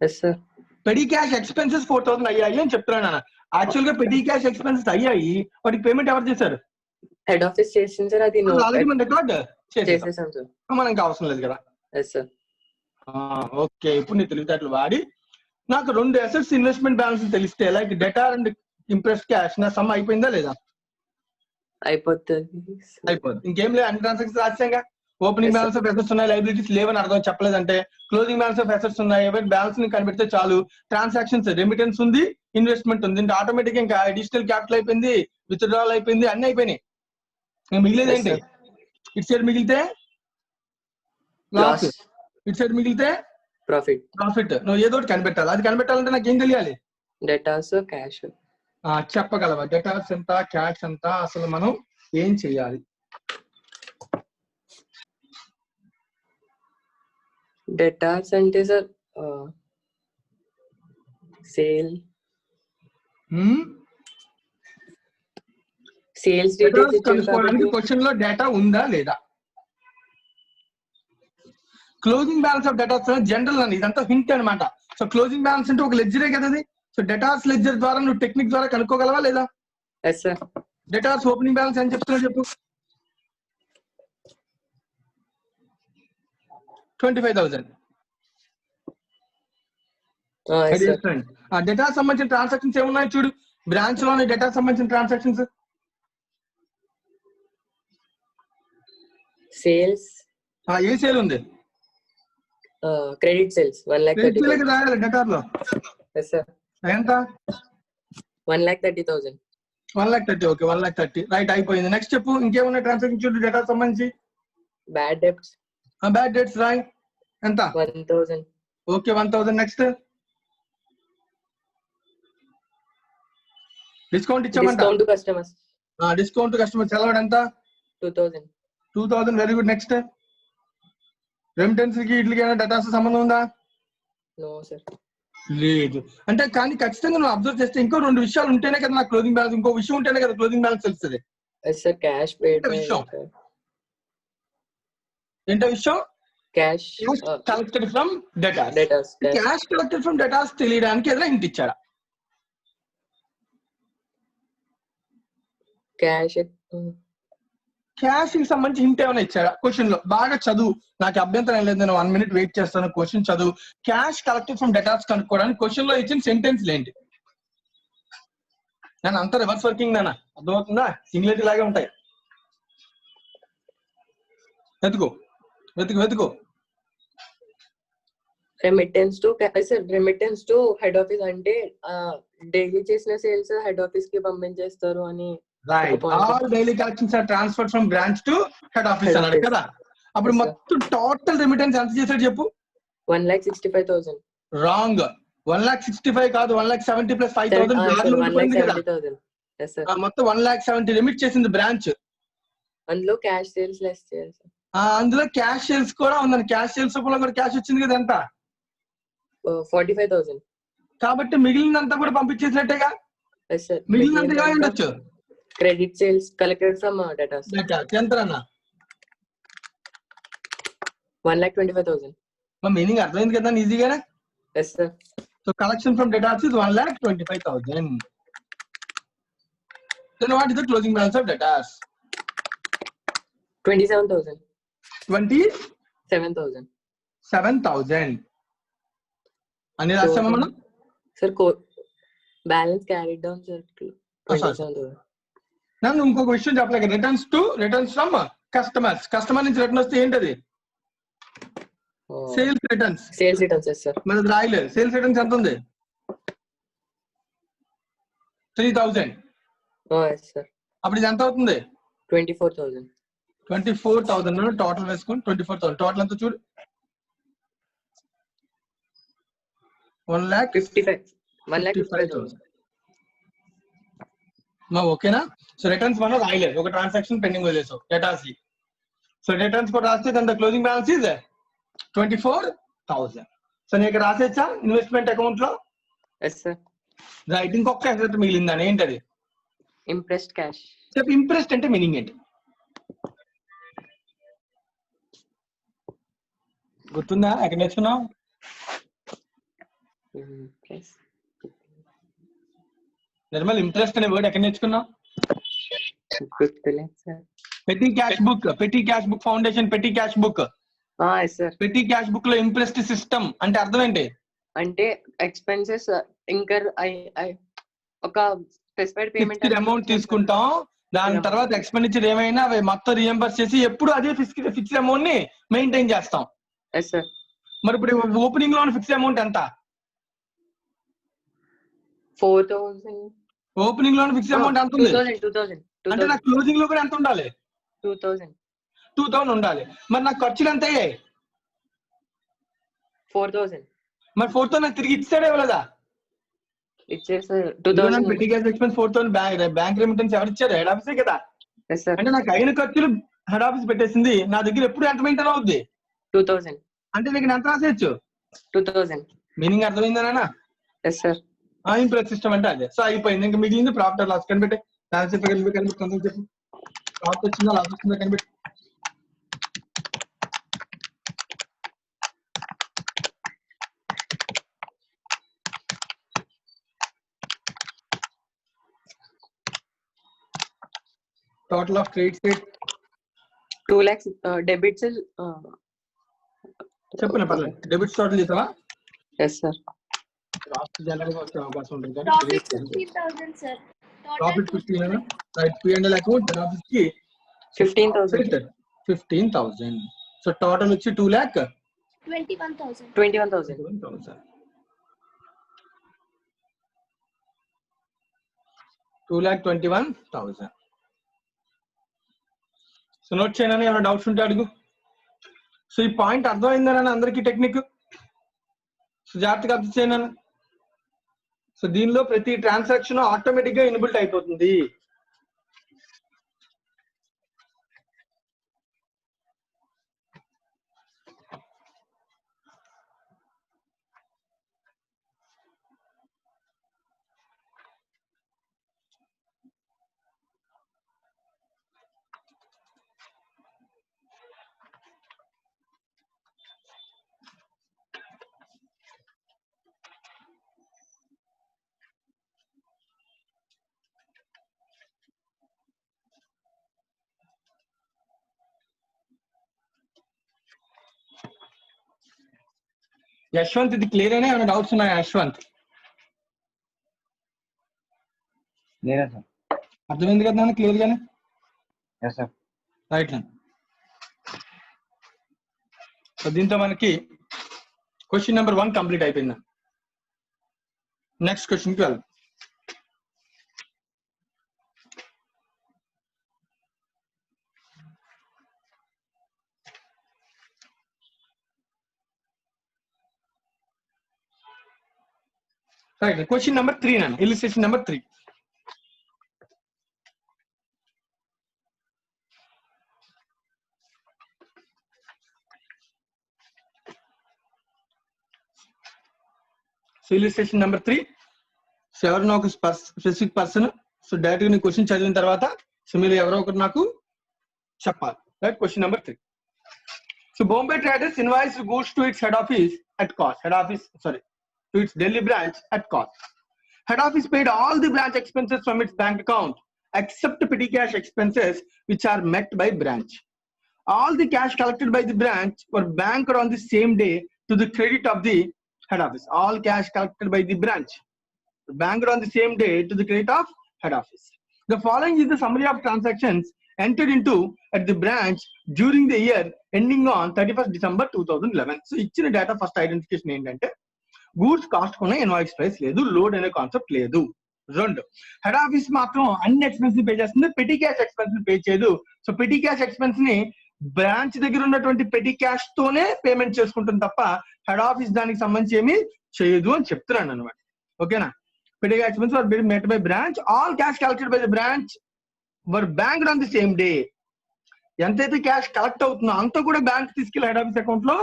Speaker 6: Yes sir.
Speaker 1: Petty cash expenses 4,000 అయ్యాయి అని చెప్తున్నాను. యాక్చువల్ గా పెట్టి క్యాష్ ఎక్స్పెన్సెస్ అయ్యాయి. వాటికి పేమెంట్ ఎవరు చేశారు?
Speaker 6: హెడ్ ఆఫీస్ చేసింది సార్. అది
Speaker 1: ఆల్రెడీ మనం రికార్డ్
Speaker 6: చేసేసాం సార్.
Speaker 1: మనకి అవసరం లేదు కదా.
Speaker 6: Yes sir.
Speaker 1: ఓకే. ఇప్పుడు నీ తెలివితేటలు వాడి నాకు 2 అసెట్స్ ఇన్వెస్ట్మెంట్ బ్యాలెన్స్ తెలిస్తే like debtor and imprest cash నా సమ్ అయిపోయిందా లేదా?
Speaker 6: అయిపోతుంది.
Speaker 1: ఇంకేం లేదు. అన్ని ట్రాన్సాక్షన్స్ రాసాంగా. ఓపెనింగ్ బ్యాలెన్స్ ఆఫ్ అసెట్స్ ఉన్నాయి, లైబిలిటీస్ లేవని అర్థం చెప్పలేదంటే. క్లోజింగ్ బ్యాలెన్స్ ఆఫ్ అసెట్స్ ఉన్నాయి, బ్యాలెన్స్ ని కనిపెడితే చాలు. ట్రాన్సాక్షన్స్ రెమిటెన్స్ ఉంది, ఇన్వెస్ట్మెంట్ ఉంది. ఇంకా ఆటోమేటిక్ ఇంకా అడిషనల్ క్యాపిటల్ అయిపోయింది, విత్డ్రాల్ అయిపోయింది, అన్ని అయిపోయినాయి. మిగిలేదు ఏంటి? ఇటు సైడ్ మిగిలితే లాస్, ఇటు సైడ్ మిగిలితే ప్రాఫిట్. నువ్వు ఏదో ఒకటి కనిపెట్టాలి. అది కనిపెట్టాలంటే నాకు ఏం తెలియాలి?
Speaker 6: Datas cash.
Speaker 1: చెప్పగలవా? డేటాస్ ఎంత, క్యాష్ ఎంత, అసలు మనం ఏం చెయ్యాలి?
Speaker 6: డేటాస్ అంటే సార్ సేల్స్
Speaker 1: కనుక్కోవడానికి క్వశ్చన్ లో డేటా ఉందా లేదా? Closing balance of datas general అని ఇదంతా హింట్ అనమాట. సో క్లోజింగ్ బ్యాలెన్స్ అంటే ఒక లెడ్జరే కదా అది. సో డేటాస్ లెడ్జర్ ద్వారా నువ్వు టెక్నిక్ ద్వారా కనుక్కోగలవా లేదా?
Speaker 6: Yes sir.
Speaker 1: Debtors opening balance అని చెప్తున్నా చెప్పు. 25,000. డేటా సంబంధించిన ట్రాన్సాక్షన్స్ ఏమున్నాయి చూడు. బ్రాంచ్ లోని డేటా సంబంధించిన ట్రాన్సాక్షన్స్.
Speaker 6: సేల్స్.
Speaker 1: ఏ సేల్ ఉంది?
Speaker 6: క్రెడిట్ సేల్స్ 1,30,000
Speaker 1: రాయాలి డేటా లో.
Speaker 6: Yes sir.
Speaker 1: ఎంత?
Speaker 6: 1,30,000.
Speaker 1: 1,30,000. ఓకే. 1,30,000. రైట్. అయిపోయింది. నెక్స్ట్ చెప్పు. ఇంకేమున్నాయి ట్రాన్సాక్షన్ చూడు డేటా సంబంధించి.
Speaker 6: Bad debts.
Speaker 1: బ్యాడ్ డెట్స్ రాయ్. ఎంత?
Speaker 6: 1,000.
Speaker 1: ఓకే. 1,000. నెక్స్ట్. డిస్కౌంట్ ఇచ్చామంట.
Speaker 6: Discount customers.
Speaker 1: డిస్కౌంట్ కస్టమర్స్ ఎలా ఎంత?
Speaker 6: 2,000.
Speaker 1: 2,000. Very good. నెక్స్ట్. రెమిటెన్స్ కి వీటికి ఏమైనా డేటాస్ సంబంధం ఉందా?
Speaker 6: No sir.
Speaker 1: లేదు. అంటే కానీ ఖచ్చితంగా నువ్వు అబ్జర్వ్ చేస్తే ఇంకో 2 విషయాలు ఉంటేనే కదా నాకు క్లోజింగ్ బ్యాలెన్స్, ఇంకో విషయం ఉంటేనే కదా క్లోజింగ్ బ్యాలెన్స్ తెలుస్తుంది.
Speaker 6: Yes sir, cash paid by
Speaker 1: విషయం ఏంటో విషయం
Speaker 6: cash
Speaker 1: collected from debtors.
Speaker 6: Debtors.
Speaker 1: Cash collected from debtors తెలియడానికి ఏదైనా హింట్ ఇచ్చాడా?
Speaker 6: క్యాష్
Speaker 1: క్యాష్ కి సంబంధించి హింట్ ఏమైనా ఇచ్చాడా క్వశ్చన్ లో? బాగా చదువు, నాకు అభ్యంతరం ఏం లేదు, నేను 1 minute వెయిట్ చేస్తాను. క్వశ్చన్ చదువు. క్యాష్ కలెక్టెడ్ ఫ్రమ్ డేటాస్ కనుక్కోవడానికి క్వశ్చన్ లో ఇచ్చిన సెంటెన్స్ ఏంటి? నేను అంతా రివర్స్ వర్కింగ్ నాన్న, అర్థమవుతుందా? ఇంగ్లీష్ లాగే ఉంటాయి. వెతుకు వెతుకు వెతుకు.
Speaker 6: రెమిటెన్స్ టు హెడ్ ఆఫీస్ అంటే డైలీ చేసిన సేల్స్ హెడ్ ఆఫీస్ కి పంపించేస్తారు అని.
Speaker 1: Right. All daily collections are transfer from branch to head office అన్నాడు కదా. అప్పుడు మొత్తం టోటల్ రెమిటెన్స్ ఎంత చేశాడు చెప్పు?
Speaker 6: 1,65,000.
Speaker 1: రాంగ్. 1,65,000 కాదు, 1,70,000 ప్లస్ 5,000 కదా. మొత్తం 1,70,000 లిమిట్ చేసింది బ్రాంచ్.
Speaker 6: అందులో క్యాష్ సేల్స్ లెస్ చేయాలి సార్.
Speaker 1: అందులో క్యాష్ సేల్స్ కూడా ఉందండి. క్యాష్ సేల్స్ కూడా క్యాష్ వచ్చింది కదా. ఎంత?
Speaker 6: 45,000.
Speaker 1: కాబట్టి మిగిలినంతా కూడా పంపించేసినట్టేగా. మిగిలినంతగా ఉండొచ్చు.
Speaker 6: Credit sales collected from debtors.
Speaker 1: ఎంత అన్న?
Speaker 6: 1,25,000.
Speaker 1: మీనింగ్ అర్థమైంది కదా ఈజీగానే.
Speaker 6: Yes sir.
Speaker 1: So collection from debtors is 1,25,000. Then what is the closing balance of debtors?
Speaker 6: 27,000.
Speaker 1: 27,000. 7,000 అని రాసామా మనం?
Speaker 6: Sir balance carried down sir 27,000.
Speaker 1: నన్ను ఇంకొక విషయం చెప్పలేక, రిటర్న్స్ ఫ్రమ్ కస్టమర్స్. కస్టమర్ నుంచి రిటర్న్ వస్తే ఏంటది? Sales returns.
Speaker 6: Sales returns sir.
Speaker 1: మరి రాయలేదు. సేల్స్ రిటర్న్స్ ఎంత ఉంది? 3,000.
Speaker 6: సార్
Speaker 1: అప్పుడు ఇది ఎంత అవుతుంది?
Speaker 6: 24,000.
Speaker 1: 24,000 టోటల్ వేసుకుని 24,000 టోటల్ ఎంత చూడు? 1,55,000. ఓకేనా? సో రిటర్న్స్ మనం రాయలేదు, ఒక ట్రాన్సాక్షన్ పెండింగ్ వదిలేసావు డేటాస్ కి. సో రిటర్న్స్ కూడా రాస్తే దాని క్లోజింగ్ బ్యాలెన్స్ ఇస్ 24,000. సో నేను ఇక్కడ రాసేచ్చా ఇన్వెస్ట్మెంట్ అకౌంట్ లో? రైట్. ఇంకొక అసెట్ మిగిలిందని ఏంటది?
Speaker 6: Impressed cash.
Speaker 1: చెప్పు, ఇంప్రెస్డ్ అంటే మీనింగ్ ఏంటి? గుర్తుందా? ఎక్కడ నేర్చుకున్నావు? నిర్మల్, ఇంట్రెస్ట్ అనే వర్డ్ ఎక్కడ నేర్చుకున్నావు? పెట్టి క్యాష్ బుక్ ఫౌండేషన్. పెట్టి క్యాష్ బుక్. పెట్టి క్యాష్ బుక్ లో ఇంప్రెస్డ్ సిస్టమ్ అంటే అర్థం ఏంటి?
Speaker 6: అంటే ఎక్స్పెన్సెస్ ఇంకర్ ఒక స్పెసిఫైడ్ పేమెంట్
Speaker 1: అమౌంట్ తీసుకుంటాం, దాని తర్వాత ఎక్స్పెండిచర్ ఏమైనా అవి మొత్తం రియంబర్స్ చేసి ఎప్పుడు అదే ఫిక్స్డ్ అమౌంట్ ని మెయింటైన్ చేస్తాం. మరి ఇప్పుడు ఓపెనింగ్ లో ఫిక్స్డ్ అమౌంట్ ఎంత?
Speaker 6: 4,000.
Speaker 1: ఓపెనింగ్ లో ఫిక్స్డ్ అమౌంట్ ఎంత ఉంది?
Speaker 6: 2,000.
Speaker 1: అంటే నాకు క్లోజింగ్ లో కూడా ఎంత ఉండాలి?
Speaker 6: 2,000
Speaker 1: ఉండాలి. మరి నాకు ఖర్చులు ఎంత అయ్యాయి?
Speaker 6: 4,000.
Speaker 1: మరి 4,000 నాకు తిరిగి ఇచ్చాడే ఇవ్వలేదా?
Speaker 6: ఇచ్చేసారు. 2,000
Speaker 1: పెట్టి క్యాష్ ఎక్స్పెన్స్ 4,000 బ్యాంక్ రెమిటెన్స్ ఎవరు ఇచ్చారు? హెడ్ ఆఫీసే కదా. అంటే నాకు అయిన ఖర్చులు హెడ్ ఆఫీస్ పెట్టేసింది, నా దగ్గర ఎప్పుడు ఎంత మెయింటైన్ అవుద్ది?
Speaker 6: 2,000.
Speaker 1: అంటే నీకు ఎంత రాసేయచ్చు?
Speaker 6: 2,000.
Speaker 1: మీనింగ్ అర్థమైందనా? ఇంప్రెస్ సిస్టమ్ అంటే అదే. సో అయిపోయింది. ఇంకా మిగిలింది ప్రాఫిట్ లాస్ కనిపెట్టే. బ్యాలెన్స్ షీట్ కనిపెట్టు. చెప్పు, ప్రాఫిట్ వచ్చిందా లాస్ వచ్చిందా కనిపెట్టు. Total of credit side
Speaker 6: 2 lakhs. Debits
Speaker 1: చెప్పు. పర్లేదు. డెబిట్స్ టోటల్ చేసావా?
Speaker 6: Yes sir.
Speaker 1: ప్రాఫిట్ జనరల్ గా వచ్చే అవకాశం ఉంటుంది.
Speaker 2: Profit 15,000 sir.
Speaker 1: Profit 15,000. Right. P&L account head office కి
Speaker 6: 15,000.
Speaker 1: 15,000. సో టోటల్ వచ్చి
Speaker 2: 21,000.
Speaker 6: 21,000.
Speaker 1: 2,21,000. సో నోట్ చేయనని ఏమైనా డౌట్స్ ఉంటే అడుగు. సో ఈ పాయింట్ అర్థమైందని అందరికీ టెక్నిక్. సో జాగ్రత్తగా అర్థం చేయను. సో దీనిలో ప్రతి ట్రాన్సాక్షన్ ఆటోమేటిక్ గా ఇన్బిల్ట్ అయిపోతుంది. యశ్వంత్ ఇది క్లియర్ అయినా ఏమైనా డౌట్స్ ఉన్నాయా యశ్వంత్?
Speaker 4: లేదా సార్?
Speaker 1: అర్థమైంది కదా నాన్న క్లియర్ గానే?
Speaker 4: Yes sir.
Speaker 1: రైట్. సో దీంతో మనకి క్వశ్చన్ నెంబర్ 1 కంప్లీట్ అయిపోయింది. నెక్స్ట్ క్వశ్చన్ కి వెళ్దాం. రైట్, క్వశ్చన్ నెంబర్ 3 నాన్న, illustration number 3. So illustration number 3. So ఎవరైనా ఒక స్పెసిఫిక్ పర్సన్ సో డైరెక్ట్ గా నీ క్వశ్చన్ చదివిన తర్వాత సో మీరు ఎవరో ఒకరు నాకు చెప్పాలి. Right, question number 3. So Bombay Traders invoiced goods to its head office at cost. To its Delhi branch at cost. Head office paid all the branch expenses from its bank account except petty cash expenses which are met by branch. All the cash collected by the branch were banked on the same day to the credit of the head office. All cash collected by the branch banked on the same day to the credit of head office. The following is the summary of transactions entered into at the branch during the year ending on 31st December 2011. So ఇచ్చిన data first identification ఏంటంటే goods cost కొన్న invoice price లేదు, load అనే concept లేదు. 2, head office మాత్రం అన్ని expense pay చేస్తుంది, petty cash expense pay చేయదు. సో పెటీ క్యాష్ ఎక్స్పెన్స్ ని బ్రాంచ్ దగ్గర ఉన్నటువంటి పెటీ క్యాష్ తోనే పేమెంట్ చేసుకుంటుంది తప్ప హెడ్ ఆఫీస్ దానికి సంబంధించి ఏమీ చేయదు అని చెప్తున్నాను అనమాట. ఓకేనా? petty cash expenses were being met by branch. All cash collected by the branch were banked on the same day. ఎంతైతే క్యాష్ కలెక్ట్ అవుతుందో అంతా కూడా బ్యాంక్ తీసుకెళ్లి హెడ్ ఆఫీస్ అకౌంట్ లో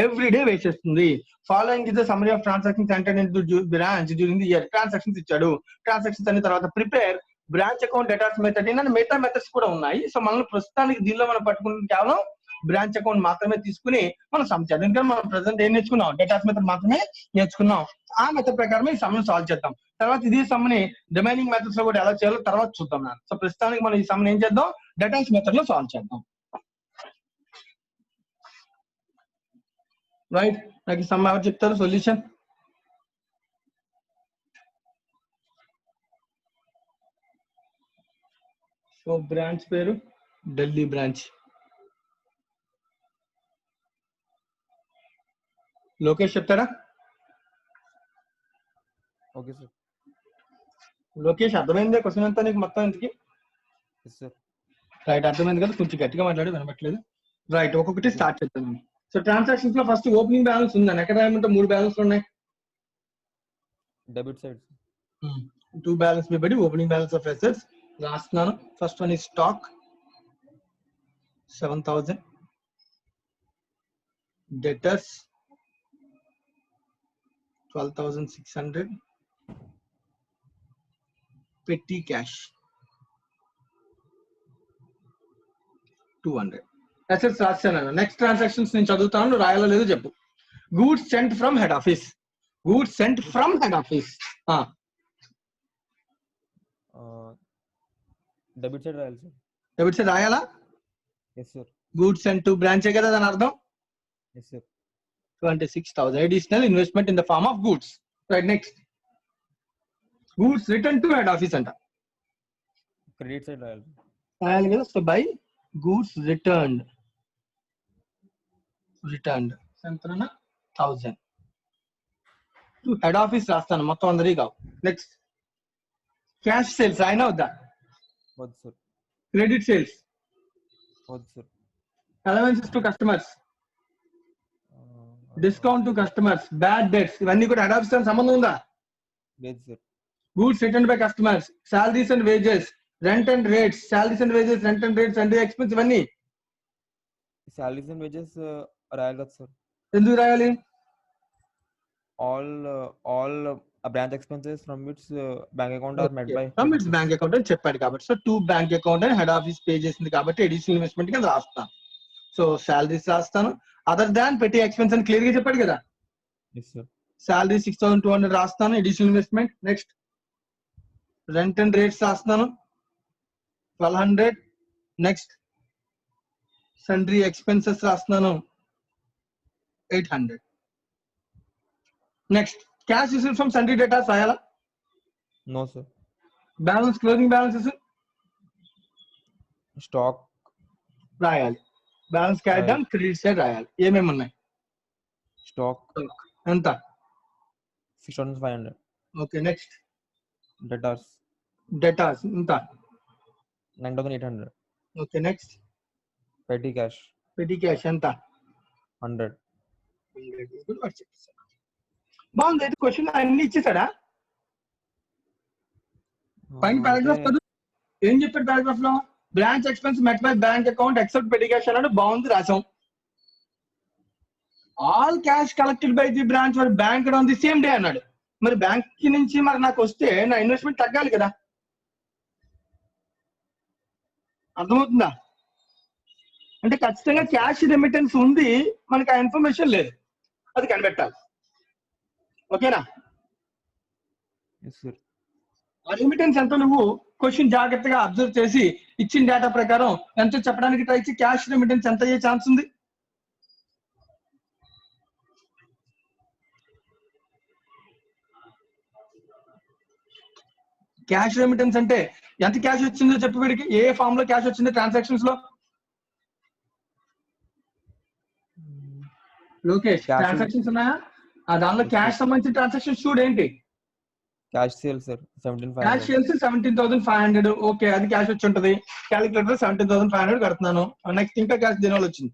Speaker 1: ఎవ్రీ డే వేసేస్తుంది. Following is the summary of transactions entered into branch during the year. Transactions ఇచ్చాడు. Transactions అనే తర్వాత prepare branch account debtors method అని మిగతా మెథడ్స్ కూడా ఉన్నాయి. సో మనం ప్రస్తుతానికి దీనిలో మనం పట్టుకుంటే కేవలం బ్రాంచ్ అకౌంట్ మాత్రమే తీసుకుని మనం సమ్ చేద్దాం. ఎందుకంటే మనం ప్రెసెంట్ ఏం నేర్చుకున్నాం? డేటాస్ మెథడ్ మాత్రమే నేర్చుకున్నాం. ఆ మెథడ్ ప్రకారం ఈ సమ్ని సాల్వ్ చేద్దాం. తర్వాత ఇదే సమ్ని రిమైనింగ్ మెథడ్స్ లో కూడా ఎలా చేయాలో తర్వాత చూద్దాం. సో ప్రస్తుతానికి మనం ఈ సమ్ని ఏం చేద్దాం? డేటాస్ మెథడ్ లో సాల్వ్ చేద్దాం. రైట్, నాకు ఈ సమ్ ఎవరు చెప్తారు సొల్యూషన్? సో బ్రాంచ్ పేరు ఢిల్లీ బ్రాంచ్. లోకేష్ చెప్తారా?
Speaker 7: Okay sir.
Speaker 1: లోకేష్ అర్థమైందే క్వశ్చన్ అంతా నీకు మొత్తం ఇంతకి?
Speaker 7: సార్
Speaker 1: రైట్, అర్థమైంది కదా? కొంచెం గట్టిగా మాట్లాడి వినపట్లేదు. రైట్, ఒక్కొక్కటి స్టార్ట్ చేద్దాం. సో ట్రాన్సాక్షన్స్ లో ఫస్ట్ ఓపెనింగ్ బ్యాలెన్స్ ఉందని ఎక్కడ రాయమంటే 3 బ్యాలెన్స్ ఉన్నాయి.
Speaker 7: డెబిట్ సైడ్
Speaker 1: 2 బ్యాలెన్స్ బై బడి ఓపెనింగ్ బ్యాలెన్స్ ఆఫ్ అసెట్స్ రాస్తున్నాను. ఫస్ట్ వన్ ఈ stock 7000, debtors 12,600, petty cash 200. Assets రాశాను. నెక్స్ట్ ట్రాన్సాక్షన్స్ నేను చదువుతాను, రాయాలో లేదో చెప్పు. Goods sent from head office. Goods sent from head office
Speaker 7: debit side రాయాలి సార్.
Speaker 1: డెబిట్ సైడ్ రాయాలా?
Speaker 7: Yes sir.
Speaker 1: Goods sent to బ్రాంచే కదా దాని అర్థం.
Speaker 7: Yes sir.
Speaker 1: 26,000 additional investment in the form of goods. Right, next. Goods returned to head office anta.
Speaker 7: Credit side రాయాలి.
Speaker 1: రాయాలి కదా. So by goods returned ఎంతనా 1000 to head office రాస్తాను. మొత్తం అందరి కావు. నెక్స్ట్ క్యాష్ సేల్స్ రాయినా వద్దా?
Speaker 7: వద్దు సార్.
Speaker 1: క్రెడిట్ సేల్స్,
Speaker 7: వద్దు sir.
Speaker 1: Allowances to customers, discount to customers, bad debts ఇవన్నీ కూడా హెడ్ ఆఫీస్ తో సంబంధం ఉందా?
Speaker 7: లేదు sir.
Speaker 1: Goods returned by customers, salaries and wages, rent and rates, salaries and wages, rent and rates, and expense ఇవన్నీ
Speaker 7: salaries and wages రాయాలి కదా sir.
Speaker 1: ఎందుకు రాయాలి?
Speaker 7: All branch expenses from its bank account are met by
Speaker 1: from its bank account అని చెప్పాడు కాబట్టి so 2 bank account అని head office pay చేసింది కాబట్టి అడిషనల్ ఇన్వెస్ట్మెంట్ కింద రాస్తాను. సో సాలరీస్ రాస్తాను. అదర్ దాన్ పెట్టి ఎక్స్పెన్స్ అని క్లియర్ గా చెప్పాడు కదా.
Speaker 7: Yes sir.
Speaker 1: సాలరీ 6,200 రాస్తాను, additional investment. Next rent and rates రాస్తున్నాను 1200. నెక్స్ట్ సండ్రీ ఎక్స్పెన్సెస్ రాస్తున్నాను 800. Next cash received from sundry debtors రాయాలా?
Speaker 7: No, sir.
Speaker 1: Balance closing balances
Speaker 7: Stock.
Speaker 1: రాయాలి. Balance cash down, credit side రాయాలి. ఏమేమి ఉన్నాయి?
Speaker 7: Stock.
Speaker 1: ఎంత?
Speaker 7: 6,500.
Speaker 1: Okay next
Speaker 7: Debtors.
Speaker 1: డేటాస్ ఎంత?
Speaker 7: 9,800.
Speaker 1: Okay next
Speaker 7: Petty cash.
Speaker 1: పెట్టి క్యాష్ ఎంత?
Speaker 7: 100.
Speaker 1: బాగుంది. అయితే క్వశ్చన్ అన్ని ఇచ్చేసాడా? పైన పారాగ్రాఫ్
Speaker 7: అంటే
Speaker 1: చదువు. ఏం చెప్పాడు పారాగ్రాఫ్ లో? Branch expense met by bank account except పెట్టి క్యాష్ అన్నాడు. బాగుంది, రాసాం. All cash collected by the branch were bank on the same day అన్నాడు. మరి బ్యాంక్ నుంచి మరి నాకు వస్తే నా ఇన్వెస్ట్మెంట్ తగ్గాలి కదా? అర్థమవుతుందా? అంటే ఖచ్చితంగా క్యాష్ రెమిటెన్స్ ఉంది, మనకి ఆ ఇన్ఫర్మేషన్ లేదు, అది కనిపెట్టాలి. ఓకేనా?
Speaker 7: yes, sir.
Speaker 1: ఆ రెమిటెన్స్ ఎంత నువ్వు క్వశ్చన్ జాగ్రత్తగా అబ్జర్వ్ చేసి ఇచ్చిన డేటా ప్రకారం ఎంత చెప్పడానికి ట్రై చేసి క్యాష్ రెమిటెన్స్ ఎంత అయ్యే ఛాన్స్ ఉంది? క్యాష్ రెమిటెన్స్ అంటే ఎంత క్యాష్ వచ్చిందో చెప్పు వీడికి. ఏ ఫామ్ లో క్యాష్ వచ్చిందో ట్రాన్సాక్షన్స్ లో? లోకేష్
Speaker 7: Cash-
Speaker 1: ట్రాన్సాక్షన్స్ ఉన్నాయా? ఆ దానిలో క్యాష్ సంబంధించిన ట్రాన్సాక్షన్స్ చూడు ఏంటి?
Speaker 7: Cash sales, sir.
Speaker 1: Cash
Speaker 7: 17,500.
Speaker 1: Sales 17,500. Okay, అది క్యాష్ వచ్చి ఉంటది. క్యాలిక్యులేటర్ 17,500 కడుతున్నాను. నెక్స్ట్ ఇంకా క్యాష్ దీనివల్ల వచ్చింది.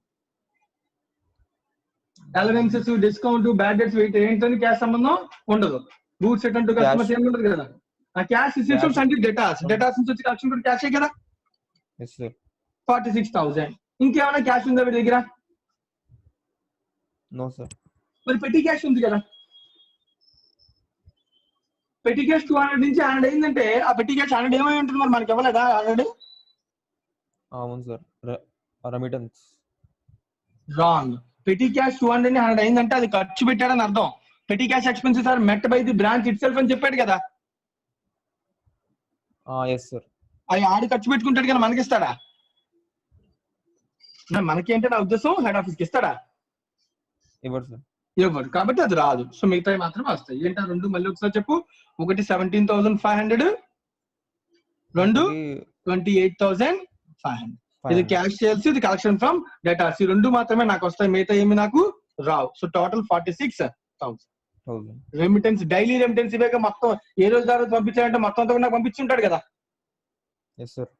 Speaker 1: Allowances, discount, bad debts, wait ఏంటని క్యాష్ సంబంధం ఉండదు. గూడ్స్ రిటర్న్ టు కస్టమర్స్ ఏమి ఉండదు కదా. ఆ క్యాష్ రిసీవ్స్ అంటే డేటాస్ నుంచి వచ్చి కలెక్షన్ కూడా క్యాషే కదా.
Speaker 7: Yes, sir.
Speaker 1: 46,000. ఇంకేమైనా క్యాష్ ఉందా వీడి దగ్గర?
Speaker 7: No, sir.
Speaker 1: మరి పెట్టి క్యాష్ ఉంది కదా. పెట్టి క్యాష్ 200 నుంచి 100 అయిందంటే ఆ పెట్టి క్యాష్ 100 ఏమై ఉంటుంది మరి? మనకి ఇవ్వలేదా 100?
Speaker 7: అవును sir. Remittance.
Speaker 1: Wrong. Petty cash 200 ని 100 అయిందంటే అది ఖర్చు పెట్టాడని అర్థం. Petty cash expenses are met by the branch itself అని చెప్పాడు కదా.
Speaker 7: Yes, sir.
Speaker 1: అది ఆడి ఖర్చు పెట్టుకుంటాడు కదా, మనకి ఇస్తాడా? మనకి అంటే నా ఉద్దేశం హెడ్ ఆఫీస్ కి ఇస్తాడా?
Speaker 7: ఇవ్వడు సార్.
Speaker 1: ఇవ్వడు. కాబట్టి అది రాదు. సో మిగతాయి మాత్రం వస్తాయి. ఏంటో రెండు మళ్ళీ ఒకసారి చెప్పు. ఒకటి 17,500, రెండు 28,500. ఇది క్యాష్ సేల్స్, ఇది కలెక్షన్ ఫ్రమ్ డేటాస్. ఈ రెండు మాత్రమే నాకు వస్తాయి, మిగతా ఏమి నాకు రావు. So total 46,000. Remittance, daily remittance ఇవేగా మొత్తం ఏ రోజు ద్వారా పంపించాలంటే మొత్తం అంతా కూడా నాకు పంపించుంటాడు కదా.
Speaker 7: Yes sir.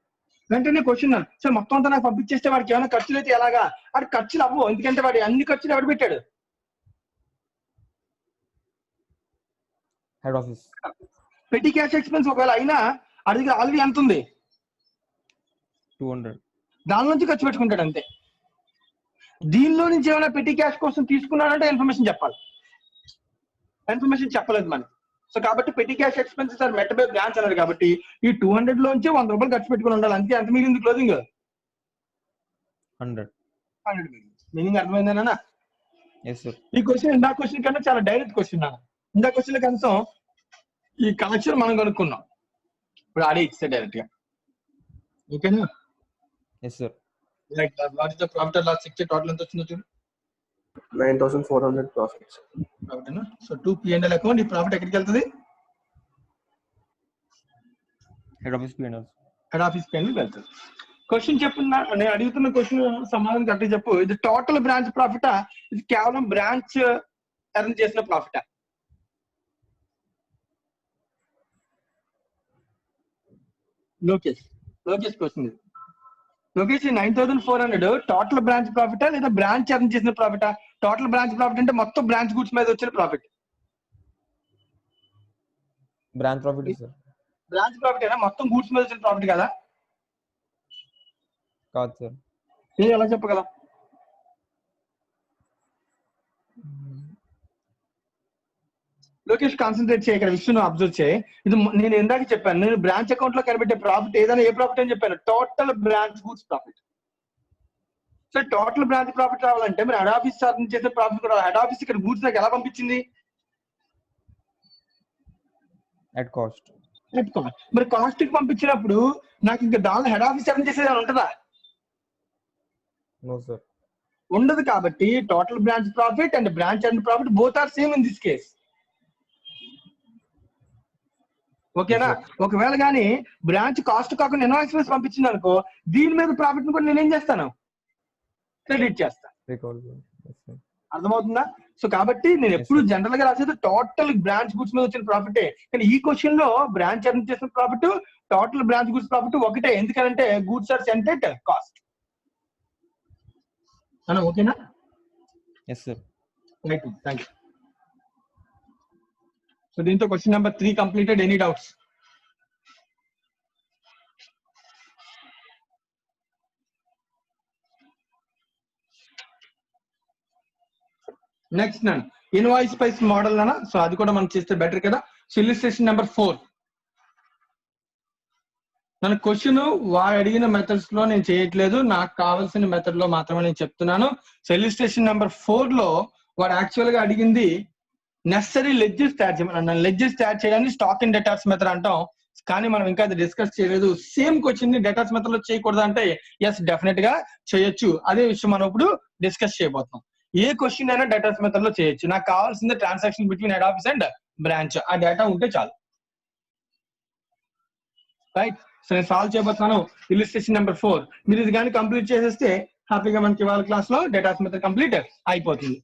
Speaker 1: వెంటనే క్వశ్చన్, సార్ మొత్తం అంతా నాకు పంపించేస్తే వాడికి ఏమైనా ఖర్చులు అయితే ఎలాగా? వాడి ఖర్చులు అవ్వవు, ఎందుకంటే వాడి అన్ని ఖర్చులు ఎవడు పెట్టాడు?
Speaker 7: Head office.
Speaker 1: పెట్టి క్యాష్ ఎక్స్పెన్స్ ఒకవేళ అయినా అడిగి ఆల్రెడీ ఎంత ఉంది?
Speaker 7: 200.
Speaker 1: దాని నుంచి ఖర్చు పెట్టుకుంటాడు అంతే. దీనిలో నుంచి ఏమైనా పెట్టి క్యాష్ కోసం తీసుకున్నాడంటే ఇన్ఫర్మేషన్ చెప్పాలి. ఇన్ఫర్మేషన్ చెప్పలేదు మనకి. సో కాబట్టి petty cash expenses are met by branch అన్నారు కాబట్టి ఈ 200 లోంచి 100 రూపాయలు ఖర్చు పెట్టుకుని ఉండాలి అంతే. ఎంత మిగిలింది క్లోజింగ్?
Speaker 7: 100.
Speaker 1: మీనింగ్ అర్థమైందేనా?
Speaker 7: Yes sir.
Speaker 1: ఈ క్వశ్చన్ ఇందా క్వశ్చన్ కన్నా చాలా డైరెక్ట్ క్వశ్చన్ నాన్న. ఇందా క్వశ్చన్ కనీసం ఈ కలెక్షన్ మనం కనుక్కున్నాం, ఇప్పుడు ఆడే ఇచ్చే డైరెక్ట్ గా. ఓకేనా?
Speaker 7: Yes sir.
Speaker 1: Right. What is the profit and loss ఇచ్చే టోటల్ ఎంత వచ్చిందో చూడు.
Speaker 8: 9,400 profits.
Speaker 1: Profit. So 2 P&L account. ఈ ప్రాఫిట్ ఎక్కడికి వెళ్తుంది?
Speaker 7: Head office P&L.
Speaker 1: Head office P&L వెళ్తుంది. క్వశ్చన్ చెప్పు, నేను అడుగుతున్న క్వశ్చన్ సమాధానం కరెక్ట్ చెప్పు. ఇది టోటల్ బ్రాంచ్ ప్రాఫిటా, ఇది కేవలం బ్రాంచ్ ఎర్న్ చేసిన ప్రాఫిటా? లోకేష్ క్వశ్చన్ ఇది. లోకేష్ 9,400 టోటల్ బ్రాంచ్ ప్రాఫిటా లేదా బ్రాంచ్ ఎర్న్ చేసిన ప్రాఫిటా? టోటల్ బ్రాంచ్ ప్రాఫిట్ అంటే మొత్తం బ్రాంచ్ గూడ్స్ మీద వచ్చిన profit.
Speaker 7: Branch profit sir.
Speaker 1: Branch profit అయినా మొత్తం గూడ్స్ మీద వచ్చిన ప్రాఫిట్ కదా?
Speaker 7: కాదు సార్.
Speaker 1: నేను ఎలా చెప్పగలం? లోకేష్ కాన్సన్ట్రేట్ చేయ, ఇక్కడ విషయం అబ్జర్వ్ చేయి. ఇది నేను ఇందాక చెప్పాను, నేను బ్రాంచ్ అకౌంట్ లో కనిపెట్టే ప్రాఫిట్ ఏదైనా ఏ ప్రాఫిట్ అని చెప్పాను? Total branch goods profit. So total branch profit రావాలంటే మరి హెడ్ ఆఫీస్ చేసే ప్రాఫిట్ కూడా. హెడ్ ఆఫీస్ ఇక్కడ గూడ్స్ నాకు ఎలా పంపించింది?
Speaker 7: At cost.
Speaker 1: మరి కాస్ట్ కి పంపించినప్పుడు నాకు ఇంకా దానిలో హెడ్ ఆఫీస్ ఎర్న్ చేసేది ఉంటుందా?
Speaker 7: No sir.
Speaker 1: ఉండదు. కాబట్టి total branch profit and branch earn profit both are same in this case. ఓకేనా? ఒకవేళ కానీ బ్రాంచ్ కాస్ట్ కాకుండా ఇన్వాయిస్ ప్రైస్ పంపించింది అనుకో, దీని మీద ప్రాఫిట్ ని కూడా నేనేం చేస్తాను, క్రెడిట్ చేస్తాను. అర్థమవుతుందా? సో కాబట్టి నేను ఎప్పుడు జనరల్ గా రాసేది టోటల్ బ్రాంచ్ గుడ్స్ మీద వచ్చిన ప్రాఫిటే. కానీ ఈ క్వశ్చన్ లో బ్రాంచ్ ఎర్న్ చేసిన profit, total branch goods profit ఒకటే. ఎందుకంటే goods are sent at cost. ఓకేనా?
Speaker 7: Yes sir.
Speaker 1: Right, thank you. So దీంతో question number 3 completed. Any doubts? Next నన్ను ఇన్వాయిస్ ప్రైస్ మోడల్ అన్న, సో అది కూడా మనం చేస్తే బెటర్ కదా. So illustration number 4. మన క్వశ్చన్ వాడు అడిగిన మెథడ్స్ లో నేను చేయట్లేదు, నాకు కావాల్సిన మెథడ్ లో మాత్రమే నేను చెప్తున్నాను. సో ఇలిస్ట్రేషన్ నెంబర్ 4 లో వాడు యాక్చువల్ గా అడిగింది నెసరీ లెడ్జర్స్ తయారు చేయమని. లెడ్జర్స్ తయారు చేయడానికి స్టాక్ అండ్ డేటాస్ మెథడ్ అంటాం, కానీ మనం ఇంకా అది డిస్కస్ చేయలేదు. సేమ్ క్వశ్చన్ ని డేటాస్ మెథడ్ లో చేయకూడదు అంటే ఎస్, డెఫినెట్ గా చేయొచ్చు. అదే విషయం మనం ఇప్పుడు డిస్కస్ చేయబోతున్నాం. ఏ క్వశ్చన్ అయినా డేటాస్ మెథడ్ లో చేయొచ్చు. నాకు కావాల్సింది transaction between head office and branch, ఆ డేటా ఉంటే చాలు. రైట్, సో నేను సాల్వ్ చేయబోతున్నాను ఇలిస్ట్రేషన్ నెంబర్ 4. మీరు ఇది కానీ కంప్లీట్ చేసేస్తే హ్యాపీగా మనకి వాళ్ళ క్లాస్ లో డేటాస్ మెథడ్ కంప్లీట్ అయిపోతుంది.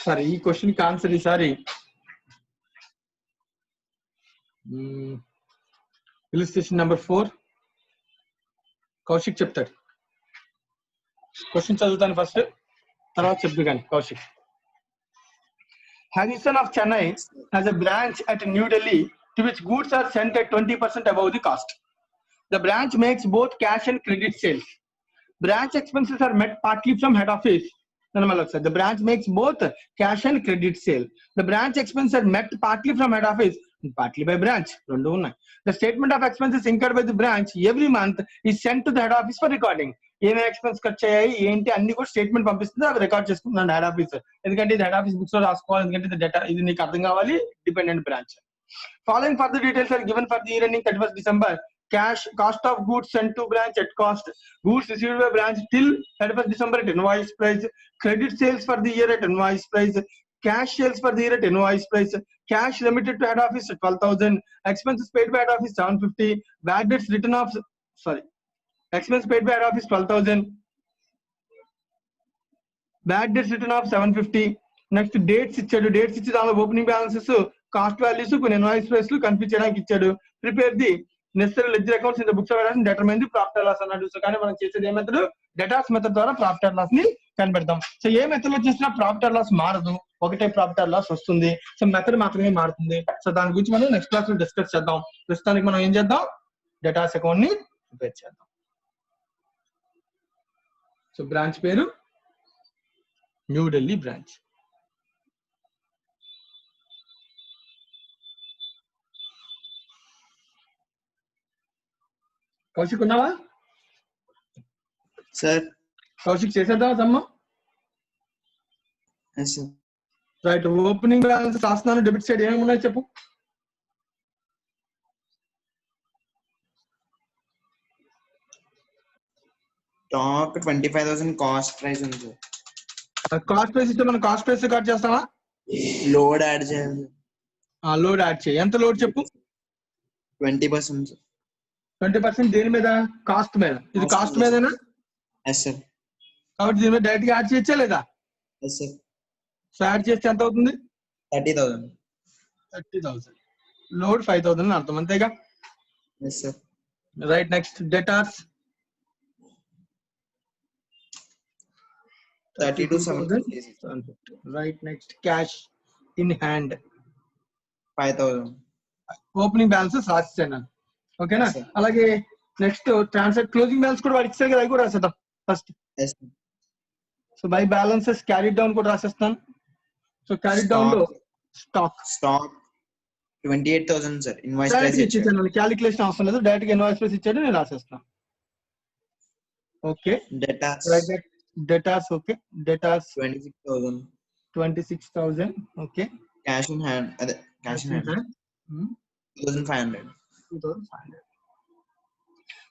Speaker 1: సరే, ఈ క్వశ్చన్ కి ఆన్సర్ ఈసారి ఇలిస్ట్రేషన్ నెంబర్ 4 కౌశిక్ చెప్తాడు. క్వశ్చన్ చదువుతాను ఫస్ట్, తర్వాత చెప్దు కానీ. Kaushik, Harrison of Chennai has a branch at New Delhi to which goods are sent at 20% above the cost. The branch makes both cash and credit sales. Branch expenses are met partly from head office. The branch makes both cash and credit sale. The branch expenses are met partly from head office and partly by branch. The statement of expenses incurred by the branch every month is sent to the head office for recording. ఏమే expense ఖర్చు అయ్యాయి ఏంటి అన్ని కూడా statement పంపిస్తుంది, అవి record చేసుకుంటున్నాను head office. ఎందుకంటే ఇది హెడ్ ఆఫీస్ బుక్స్ లో రాసుకోవాలి, ఎందుకంటే ఇది డేటా, ఇది నీకు అర్థం కావాలి. Dependent branch. Following further details are given for the year ending 31st December. Cash cost of goods sent to branch at cost, goods received by branch till 31st December at invoice price, credit sales for the year at invoice price, cash sales for the year at invoice price, cash remitted to head office at 12,000, expenses paid by head office 750, bad debts written off, expense paid by head office 12,000, bad debts written off 750. Next dates ఇచ్చాడు. Dates ఇచ్చి దానిలో opening balances, cost values, కొన్ని invoice price confuse చేయడానికి ఇచ్చాడు. Prepare the necessary ledger accounts in the books of accounts determine the profit and loss అన్నాడు. సో కానీ మనం చేసేది ఏ మెథడ్, డేటాస్ మెథడ్ ద్వారా ప్రాఫిట్ అండ్ లాస్ ని కనిపెడతాం. సో ఏ మెథడ్ లో చేసినా ప్రాఫిట్ అండ్ లాస్ మారదు, ఒకటే ప్రాఫిట్ అండ్ లాస్ వస్తుంది. సో మెథడ్ మాత్రమే మారుతుంది. సో దాని గురించి మనం నెక్స్ట్ క్లాస్ లో డిస్కస్ చేద్దాం. ప్రస్తుతానికి మనం ఏం చేద్దాం, డేటాస్ అకౌంట్ ని ప్రిపేర్ చేద్దాం. సో బ్రాంచ్ పేరు న్యూ ఢిల్లీ బ్రాంచ్. కౌశిక్ ఉన్నావా?
Speaker 5: సార్
Speaker 1: కౌశిక్ చేసేద్దామా సమ్మ? రైట్, ఓపెనింగ్ బ్యాలెన్స్ రాస్తున్నాను. డెబిట్ సైడ్ ఏమేమి ఉన్నాయి చెప్పు.
Speaker 5: స్టాక్ 25,000 కాస్ట్ ప్రైస్ ఉంది సార్.
Speaker 1: కాస్ట్ ప్రైస్ ఇస్తే మనం కాస్ట్ ప్రైస్ రికార్డ్ చేస్తావా?
Speaker 5: లోడ్ యాడ్ చేయాలి.
Speaker 1: లోడ్ యాడ్ చేయి. ఎంత లోడ్ చెప్పు?
Speaker 5: 20%.
Speaker 1: 20% దేని మీద? కాస్ట్ మీద. ఇది కాస్ట్ మీదేనా?
Speaker 5: Yes sir.
Speaker 1: కాబట్టి దీని మీద డైరెక్ట్ గా యాడ్ చేయొచ్చా లేదా?
Speaker 5: Yes sir.
Speaker 1: సో యాడ్ చేస్తే ఎంత అవుతుంది?
Speaker 5: 30,000.
Speaker 1: 30,000. లోడ్ 5,000 అని అర్థం, అంతేగా?
Speaker 5: Yes sir.
Speaker 1: Right, next debtors
Speaker 5: 32,750.
Speaker 1: Right, next cash in hand
Speaker 5: 5,000.
Speaker 1: Opening balances రాసేసాను. ఓకేనా? అలాగే నెక్స్ట్ ట్రాన్సాక్ట్ క్లోజింగ్ బ్యాలెన్స్ కూడా వాడికి ఇస్తారు కదా, అవి కూడా రాసేద్దాం first. So by balances carry down కూడా రాసేస్తాను. సో క్యారీ డౌన్ లో స్టాక్
Speaker 5: 28,000 సార్. ఇన్వాయిస్ ప్రైస్
Speaker 1: ఇచ్చేసాను, క్యాలిక్యులేషన్ అవసరం లేదు, డైరెక్ట్ గా ఇన్వాయిస్ ప్రైస్ ఇచ్చాడు, నేను రాసేస్తాను. Okay, debtors okay, debtors
Speaker 5: 26,000.
Speaker 1: 26,000. Okay,
Speaker 5: cash in hand, అదే క్యాష్ ఇన్ హ్యాండ్ 2,500.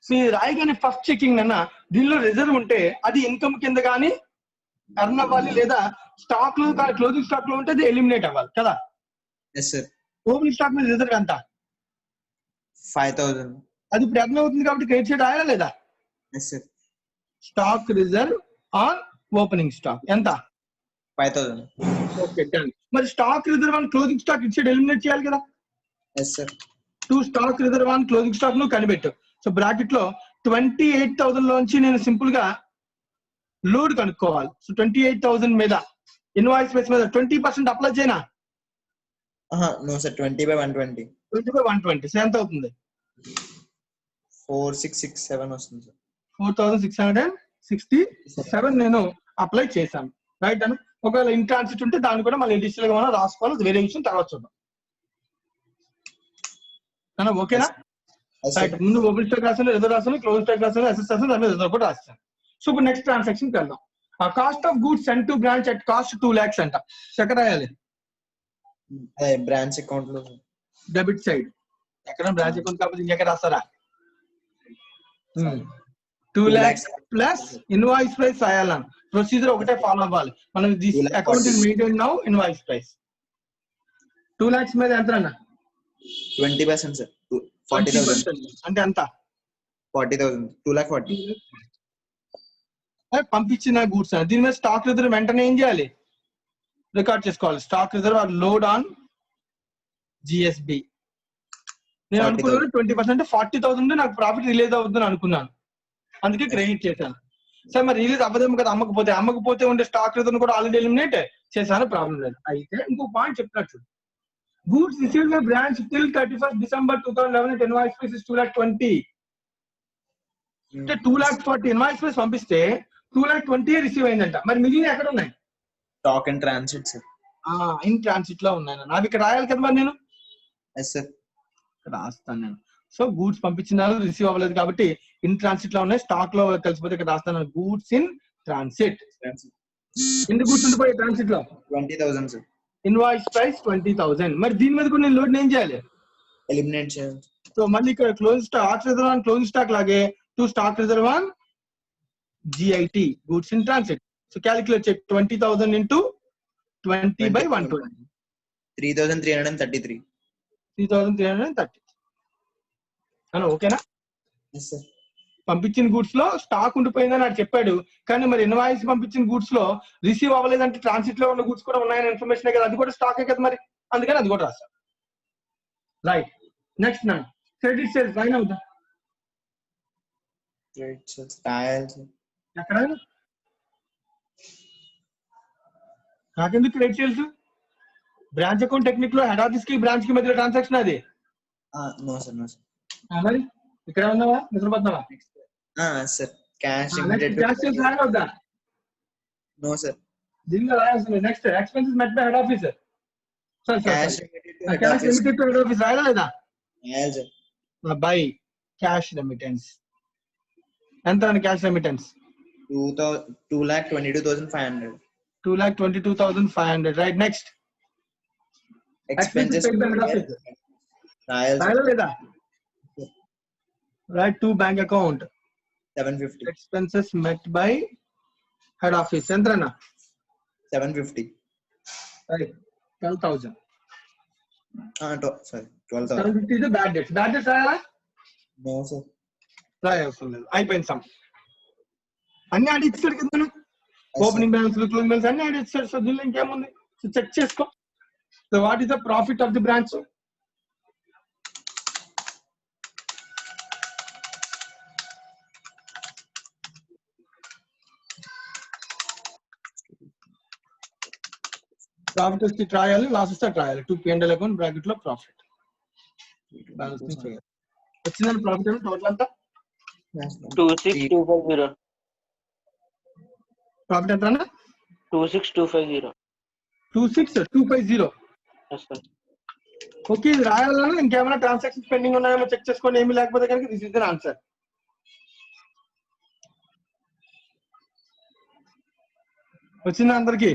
Speaker 1: సో ఇది రాయగానే ఫస్ట్ చెకింగ్ అన్న, దీనిలో రిజర్వ్ ఉంటే అది ఇన్కమ్ కింద కానీ ఎర్న్ అవ్వాలి, లేదా స్టాక్ లో క్లోజింగ్ స్టాక్ లో ఉంటే అది ఎలిమినేట్ అవ్వాలి కదా.
Speaker 5: Yes sir.
Speaker 1: ఓపెనింగ్ స్టాక్ మీద రిజర్వ్ ఎంత?
Speaker 5: 5,000.
Speaker 1: అది ఇప్పుడు ఎర్న్ అవుతుంది కాబట్టి క్రెడిట్ సైడ్ రాయాలా లేదా?
Speaker 5: Yes sir.
Speaker 1: Stock reserve on opening stock ఎంత?
Speaker 5: 5,000.
Speaker 1: Okay done. మరి stock reserve on closing stock ఇటు సైడ్ ఎలిమినేట్ చేయాలి కదా.
Speaker 5: Yes sir.
Speaker 1: Stock reserve on closing stock నువ్వు కనిపెట్టు. సో బ్రాకెట్ లో 28,000 లోంచి నేను సింపుల్ గా లోడ్ కనుక్కోవాలి. సో 28,000 మీద ఇన్వాయిస్ బేస్ మీద 20% అప్లై చేయనా?
Speaker 5: No sir. 20/120.
Speaker 1: 20/120 సో ఎంత అవుతుంది?
Speaker 5: 4,667 వస్తుంది సార్.
Speaker 1: 4,667 నేను అప్లై చేశాను. రైట్ అని ఒకవేళ ఇన్ ట్రాన్సిట్ ఉంటే దాన్ని కూడా మళ్ళీ అడిషనల్ గా మనం రాసుకోవాలి. అది వేరే విషయం, తర్వాత చూద్దాం. ఓకేనా? రైట్. ముందు ఓపెన్ స్టాక్ రాసాను, రిజర్వ్ రాసాను, క్లోజ్ స్టాక్ రాసాను, అసెట్స్ రాసాను, దాని మీద రిజర్వ్ కూడా రాస్తాను. సో ఇప్పుడు నెక్స్ట్ ట్రాన్సాక్షన్ కి వెళ్దాం. Cost of goods send two branch at cost 2 lakhs అంట. ఎక్కడ రాయాలి?
Speaker 5: అదే బ్రాంచ్ అకౌంట్ లో
Speaker 1: డెబిట్ సైడ్. ఎక్కడ బ్రాంచ్ అకౌంట్ కాకపోతే ఇంకెక్కడ రాస్తారా? 2 lakhs ప్లస్ ఇన్వాయిస్ ప్రైస్ రాయాలని ప్రొసీజర్ ఒకటే ఫాలో అవ్వాలి. మనం this account is maintain now invoice price. 2 lakhs మీద ఎంత అన్న?
Speaker 5: 20% సార్. 40,000
Speaker 1: అంటే ఎంత?
Speaker 5: 40,000. 2,40,000.
Speaker 1: పంపించిన గూడ్స్ దీని మీద స్టాక్ రిజర్వ్ వెంటనే ఏం చేయాలి? రికార్డ్ చేసుకోవాలి. Stock reserve are load on GSB. నేను అనుకున్నాను 20% 40,000 నాకు ప్రాఫిట్ రిలీజ్ అవుతుంది అనుకున్నాను, అందుకే క్రెడిట్ చేశాను. సార్ మరి రిలీజ్ అవ్వదేమో కదా, అమ్మకపోతే ఉండే స్టాక్ రిజర్వ్ కూడా ఆల్రెడీ ఎలిమినేట్ చేశాను, ప్రాబ్లం లేదు. అయితే ఇంకో పాయింట్ చెప్తున్నట్టు, goods received by branch till 31st December 2011 invoice price is 2,20,000. అంటే 2,40,000 ఇన్వాయిస్ ప్రైస్ పంపిస్తే 2,20,000 రిసీవ్ అయిందంట. మరి మిగిలిన ఎక్కడ ఉన్నాయి?
Speaker 5: Stock and transit sir.
Speaker 1: In transit లో ఉన్నాయి. అవి ఇక్కడ రాయాలి కదా మరి నేను.
Speaker 5: Yes sir.
Speaker 1: రాస్తాను నేను. సో గూడ్స్ పంపించిన రిసీవ్ అవ్వలేదు కాబట్టి ఇన్ ట్రాన్సిట్ లో ఉన్నాయి. స్టాక్ లో కలిసిపోతే ఇక్కడ రాస్తాను గూడ్స్ ఇన్ ట్రాన్సిట్. ఎన్ని గూడ్స్ ఉండిపోయి ట్రాన్సిట్ లో?
Speaker 5: 20,000 సార్.
Speaker 1: Invoice price 20,000. మరి దీని మీద కూడా నేను లోడ్ ఏం చేయాలి?
Speaker 5: ఎలిమినేట్ చేయాలి.
Speaker 1: సో మళ్ళీ ఇక్కడ close stock reserve on closing stock లాగే to stock reserve on GIT goods in transit. So calculate check 20,000 into 20/120.
Speaker 5: 3,333.
Speaker 1: 3,330. ఓకేనా?
Speaker 5: Yes sir.
Speaker 1: పంపించిన గూడ్స్ లో స్టాక్ ఉండిపోయిందని నాకు చెప్పాడు, కానీ మరి ఇన్వాయిస్ పంపించిన గూడ్స్ లో రిసీవ్ అవ్వలేదంటే ట్రాన్సిట్ లో ఉన్న గూడ్స్ కూడా ఉన్నాయని ఇన్ఫర్మేషన్ కదా, అది కూడా స్టాకే కదా మరి, అందుకని అది కూడా రాస్తాను. రైట్. నెక్స్ట్ నా క్రెడిట్ సేల్స్ రాయినా అవుతా ఎక్కడ? నాకెందుకు credit sales? Branch account technique లో హెడ్ ఆఫీస్ కి బ్రాంచ్ కి మధ్యలో ట్రాన్సాక్షన్ అది.
Speaker 5: No sir. No sir.
Speaker 1: మరి ఇక్కడ ఉన్నావా, నిద్రపోతున్నావా?
Speaker 5: సార్ క్యాష్
Speaker 1: సేల్స్ రాయినా అవుతా?
Speaker 5: No sir.
Speaker 1: దీనిలో రాయాల్సింది next expenses met by head office.
Speaker 5: Cash
Speaker 1: limited to head office రాయాలా లేదా?
Speaker 5: సార్.
Speaker 1: By cash remittance. ఎంత అండి cash remittance?
Speaker 5: 2,22,500.
Speaker 1: 2,22,500. Right. Next
Speaker 5: expenses
Speaker 1: రాయాలా లేదా? Right. To bank account
Speaker 5: 750.
Speaker 1: Expenses met by head office ఎంత అన్న?
Speaker 5: 750.
Speaker 1: Right. 12,000.
Speaker 5: Sorry 12,000.
Speaker 1: 750 is bad debts. Bad debts రాయాలా?
Speaker 5: No sir.
Speaker 1: రాయవసరం లేదు, అయిపోయింది. సమ్ అన్ని ఆడి ఇచ్చాడు కదా మనం. ఓపెనింగ్ బ్యాలెన్స్, క్లోజింగ్ బ్యాలెన్స్ అన్ని ఆడి ఇచ్చాడు. సో దీనిలో ఇంకేముంది? సో చెక్ చేసుకో. So what is the profit of the branch? Profit వస్తే రాయాలి, లాస్ వస్తే రాయాలి. 2 P&L అకౌంట్ బ్రాకెట్ లో ప్రాఫిట్ బ్యాలెన్స్ చేయాలి. వచ్చిందని ప్రాఫిట్ టోటల్ అంతా
Speaker 9: 26,250.
Speaker 1: ప్రాఫిట్ ఎంత అన్న?
Speaker 9: 26,250.
Speaker 1: 26,250. ఓకే. ఇది రాయాలన్నా ఇంకేమైనా ట్రాన్సాక్షన్స్ పెండింగ్ ఉన్నాయేమో చెక్ చేసుకోండి. ఏమి లేకపోతే కనుక దిస్ ఇస్ ద ఆన్సర్. వచ్చిందా అందరికి?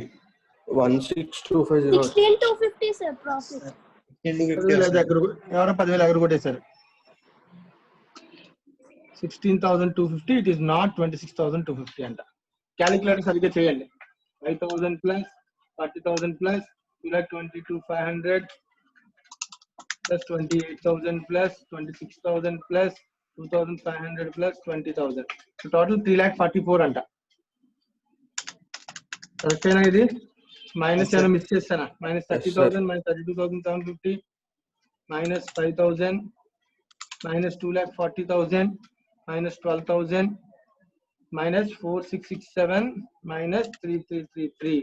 Speaker 8: 16,250.
Speaker 2: 16,250 సార్ ప్రాఫిట్.
Speaker 1: ఎవరో 10,000 ఎగరు కొట్టేశారు. 16,250. ఇట్ ఈస్ నాట్ 26,250 అంట. క్యాలిక్యులేటర్ సరిగ్గా చేయండి. 5,000 plus 40,000 plus 2,22,500 plus 28,000 plus 26,000 plus 2,500 plus 20,000. So total 3,44,000 అంట. కరెక్టేనా ఇది? మైనస్ ఏమైనా మిస్ చేస్తానా? Minus 30,000 minus 32,750 minus 5,000 minus 2,40,000 minus 12,000 minus 4,667 minus 3,333.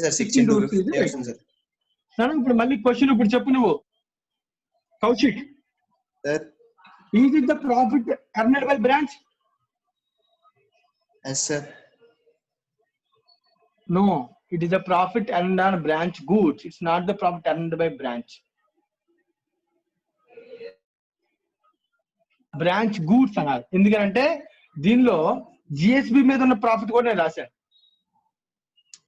Speaker 5: Sir 16,250 వస్తుంది సార్.
Speaker 1: ఇప్పుడు మళ్ళీ క్వశ్చన్ ఇప్పుడు చెప్పు నువ్వు Kaushik.
Speaker 5: Sir
Speaker 1: is it the profit earned by branch?
Speaker 5: Yes sir.
Speaker 1: No, it is a profit earned on branch goods. It's not the profit earned by branch. Branch goods అన్నారు ఎందుకంటే దీనిలో GSB మీద ఉన్న ప్రాఫిట్ కూడా నేను రాశాను.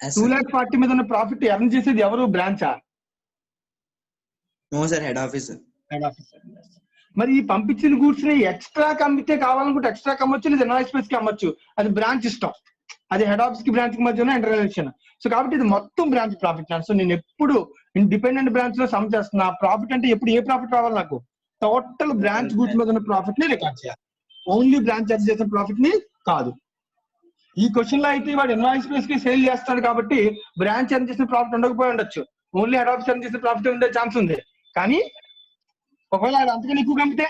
Speaker 1: 2,40,000 మీద ఉన్న ప్రాఫిట్ ఎర్న్ చేసేది ఎవరు? బ్రాంచా?
Speaker 5: No sir, head office.
Speaker 1: Head office. మరి ఈ పంపించిన గూడ్స్ ని ఎక్స్ట్రా కమ్మితే కావాలనుకుంటే ఎక్స్ట్రా కమ్మొచ్చు, లేదా ఇన్వాయిస్ కి అమ్మొచ్చు. అది బ్రాంచ్ ఇష్టం. అది హెడ్ ఆఫీస్ కి బ్రాంచ్ కి మధ్య ఉన్న ఇంటర్ రిలేషన్. సో కాబట్టి ఇది మొత్తం బ్రాంచ్ ప్రాఫిట్. సో నేను ఎప్పుడు ఇండిపెండెంట్ బ్రాంచ్ లో సమ్ చేస్తున్నా. ప్రాఫిట్ అంటే ఎప్పుడు ఏ ప్రాఫిట్ రావాలి నాకు? టోటల్ బ్రాంచ్ గూడ్స్ మీద ఉన్న ప్రాఫిట్ ని రికార్డ్ చేయాలి, ఓన్లీ బ్రాంచ్ ఎర్న్ చేసిన ప్రాఫిట్ ని కాదు. ఈ క్వశ్చన్ లో అయితే వాడు ఇన్వాయిస్ బేస్ కి సేల్ చేస్తాడు కాబట్టి బ్రాంచ్ ఎర్న్ చేసిన ప్రాఫిట్ ఉండకపోయి ఉండొచ్చు, ఓన్లీ హెడ్ ఆఫీస్ ఎర్న్ చేసిన ప్రాఫిట్ ఉండే ఛాన్స్ ఉంది. కానీ ఒకవేళ అది అంతకన్నా ఎక్కువ కమ్మితే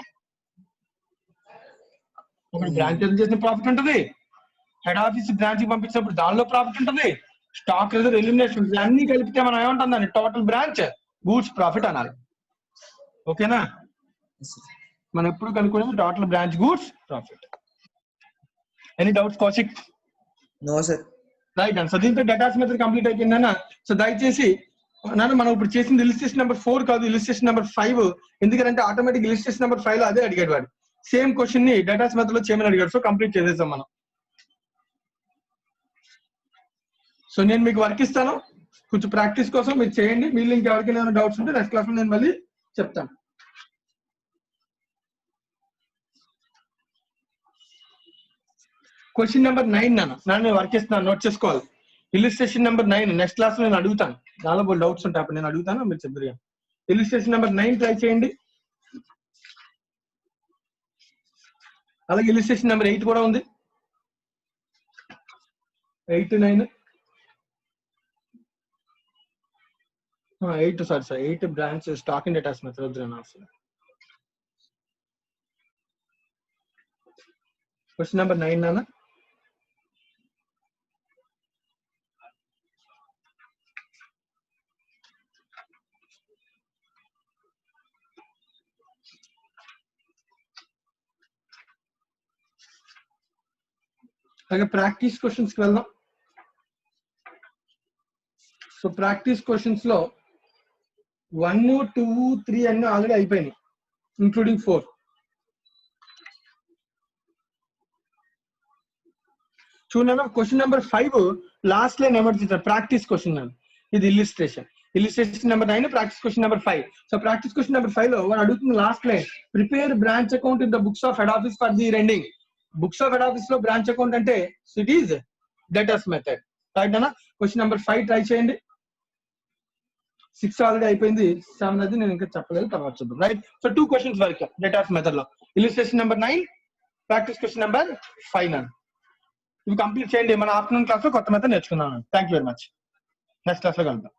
Speaker 1: ఒక బ్రాంచ్ ఎర్న్ చేసిన ప్రాఫిట్ ఉంటుంది, హెడ్ ఆఫీస్ బ్రాంచ్ కి పంపించినప్పుడు దానిలో ప్రాఫిట్ ఉంటుంది, స్టాక్ రిజర్వ్ ఎలిమినేషన్ ఉంటుంది. అన్ని కలిపితే మనం ఏమంటుందని టోటల్ బ్రాంచ్ గూడ్స్ ప్రాఫిట్ అనాలి. ఓకేనా? మనం ఎప్పుడు కనుక్కునేది total branch goods profit. Any doubts Kaushik?
Speaker 5: No sir.
Speaker 1: Right and so దీంతో డేటాస్ మెథడ్ కంప్లీట్ అయిపోయిందన్న. సో దయచేసి నాన్న మనం ఇప్పుడు చేసింది ఇలిస్ట్రేషన్ నెంబర్ 4 కాదు, ఇలిస్ట్రేషన్ నెంబర్ 5. ఎందుకంటే ఆటోమేటిక్ ఇలిస్ట్రేషన్ నెంబర్ 5 లో అదే అడిగాడు వాడు. సేమ్ క్వశ్చన్ ని డేటాస్ మెథడ్ లో చేయమని అడిగాడు. సో కంప్లీట్ చేసేసాం మనం. సో నేను మీకు వర్క్ ఇస్తాను, కొంచెం ప్రాక్టీస్ కోసం మీరు చేయండి. మీరు ఇంకెవరికైనా ఏమైనా డౌట్స్ ఉంటే నెక్స్ట్ క్లాస్ లో నేను మళ్ళీ చెప్తాను. క్వశ్చన్ నెంబర్ 9 నాన్న వర్క్ ఇస్తున్నాను, నోట్ చేసుకోవాలి. ఇలిస్ట్రేషన్ నెంబర్ 9 నెక్స్ట్ క్లాస్ లో నేను అడుగుతాను. దానిలో డౌట్స్ ఉంటాయి, అప్పుడు నేను అడుగుతాను, మీరు చెప్తారు. ఇలిస్ట్రేషన్ నెంబర్ 9 ట్రై చేయండి. అలాగే ఇలిస్ట్రేషన్ నెంబర్ 8 కూడా ఉంది. 8, 9, 8 sorry 8 branch stock and datas method వద్దు. క్వశ్చన్ నెంబర్ 9 నాన్న. అలాగే ప్రాక్టీస్ క్వశ్చన్స్ కి వెళ్దాం. సో ప్రాక్టీస్ క్వశ్చన్స్ లో 1, 2, 3 అన్ని ఆల్రెడీ అయిపోయినాయి, ఇంక్లూడింగ్ 4. చూడండి క్వశ్చన్ నెంబర్ 5 లాస్ట్ లైన్ ఏమవుతుంది? Practice question. ఇది illustration number 9, practice question number 5. So practice question number 5 లో వాడు అడుగుతుంది last line, prepare branch account in the books of head office for the ending. Books of head office లో branch account అంటే it is debtors method. Right అన్న. Question number 5 try చేయండి. 6 already అయిపోయింది, 7 అది నేను ఇంకా చెప్పలేదు, తర్వాత చూద్దాం. రైట్. సో 2 క్వశ్చన్స్ వరకు డేటాస్ మెథడ్ లో. Illustration number 9, practice question number 5 అన్న. ఇవి కంప్లీట్ చేయండి. మన ఆఫ్టర్నూన్ క్లాస్ లో కొత్త మెథడ్ నేర్చుకున్నాను. Thank you very much. Next class లో కలుద్దాం.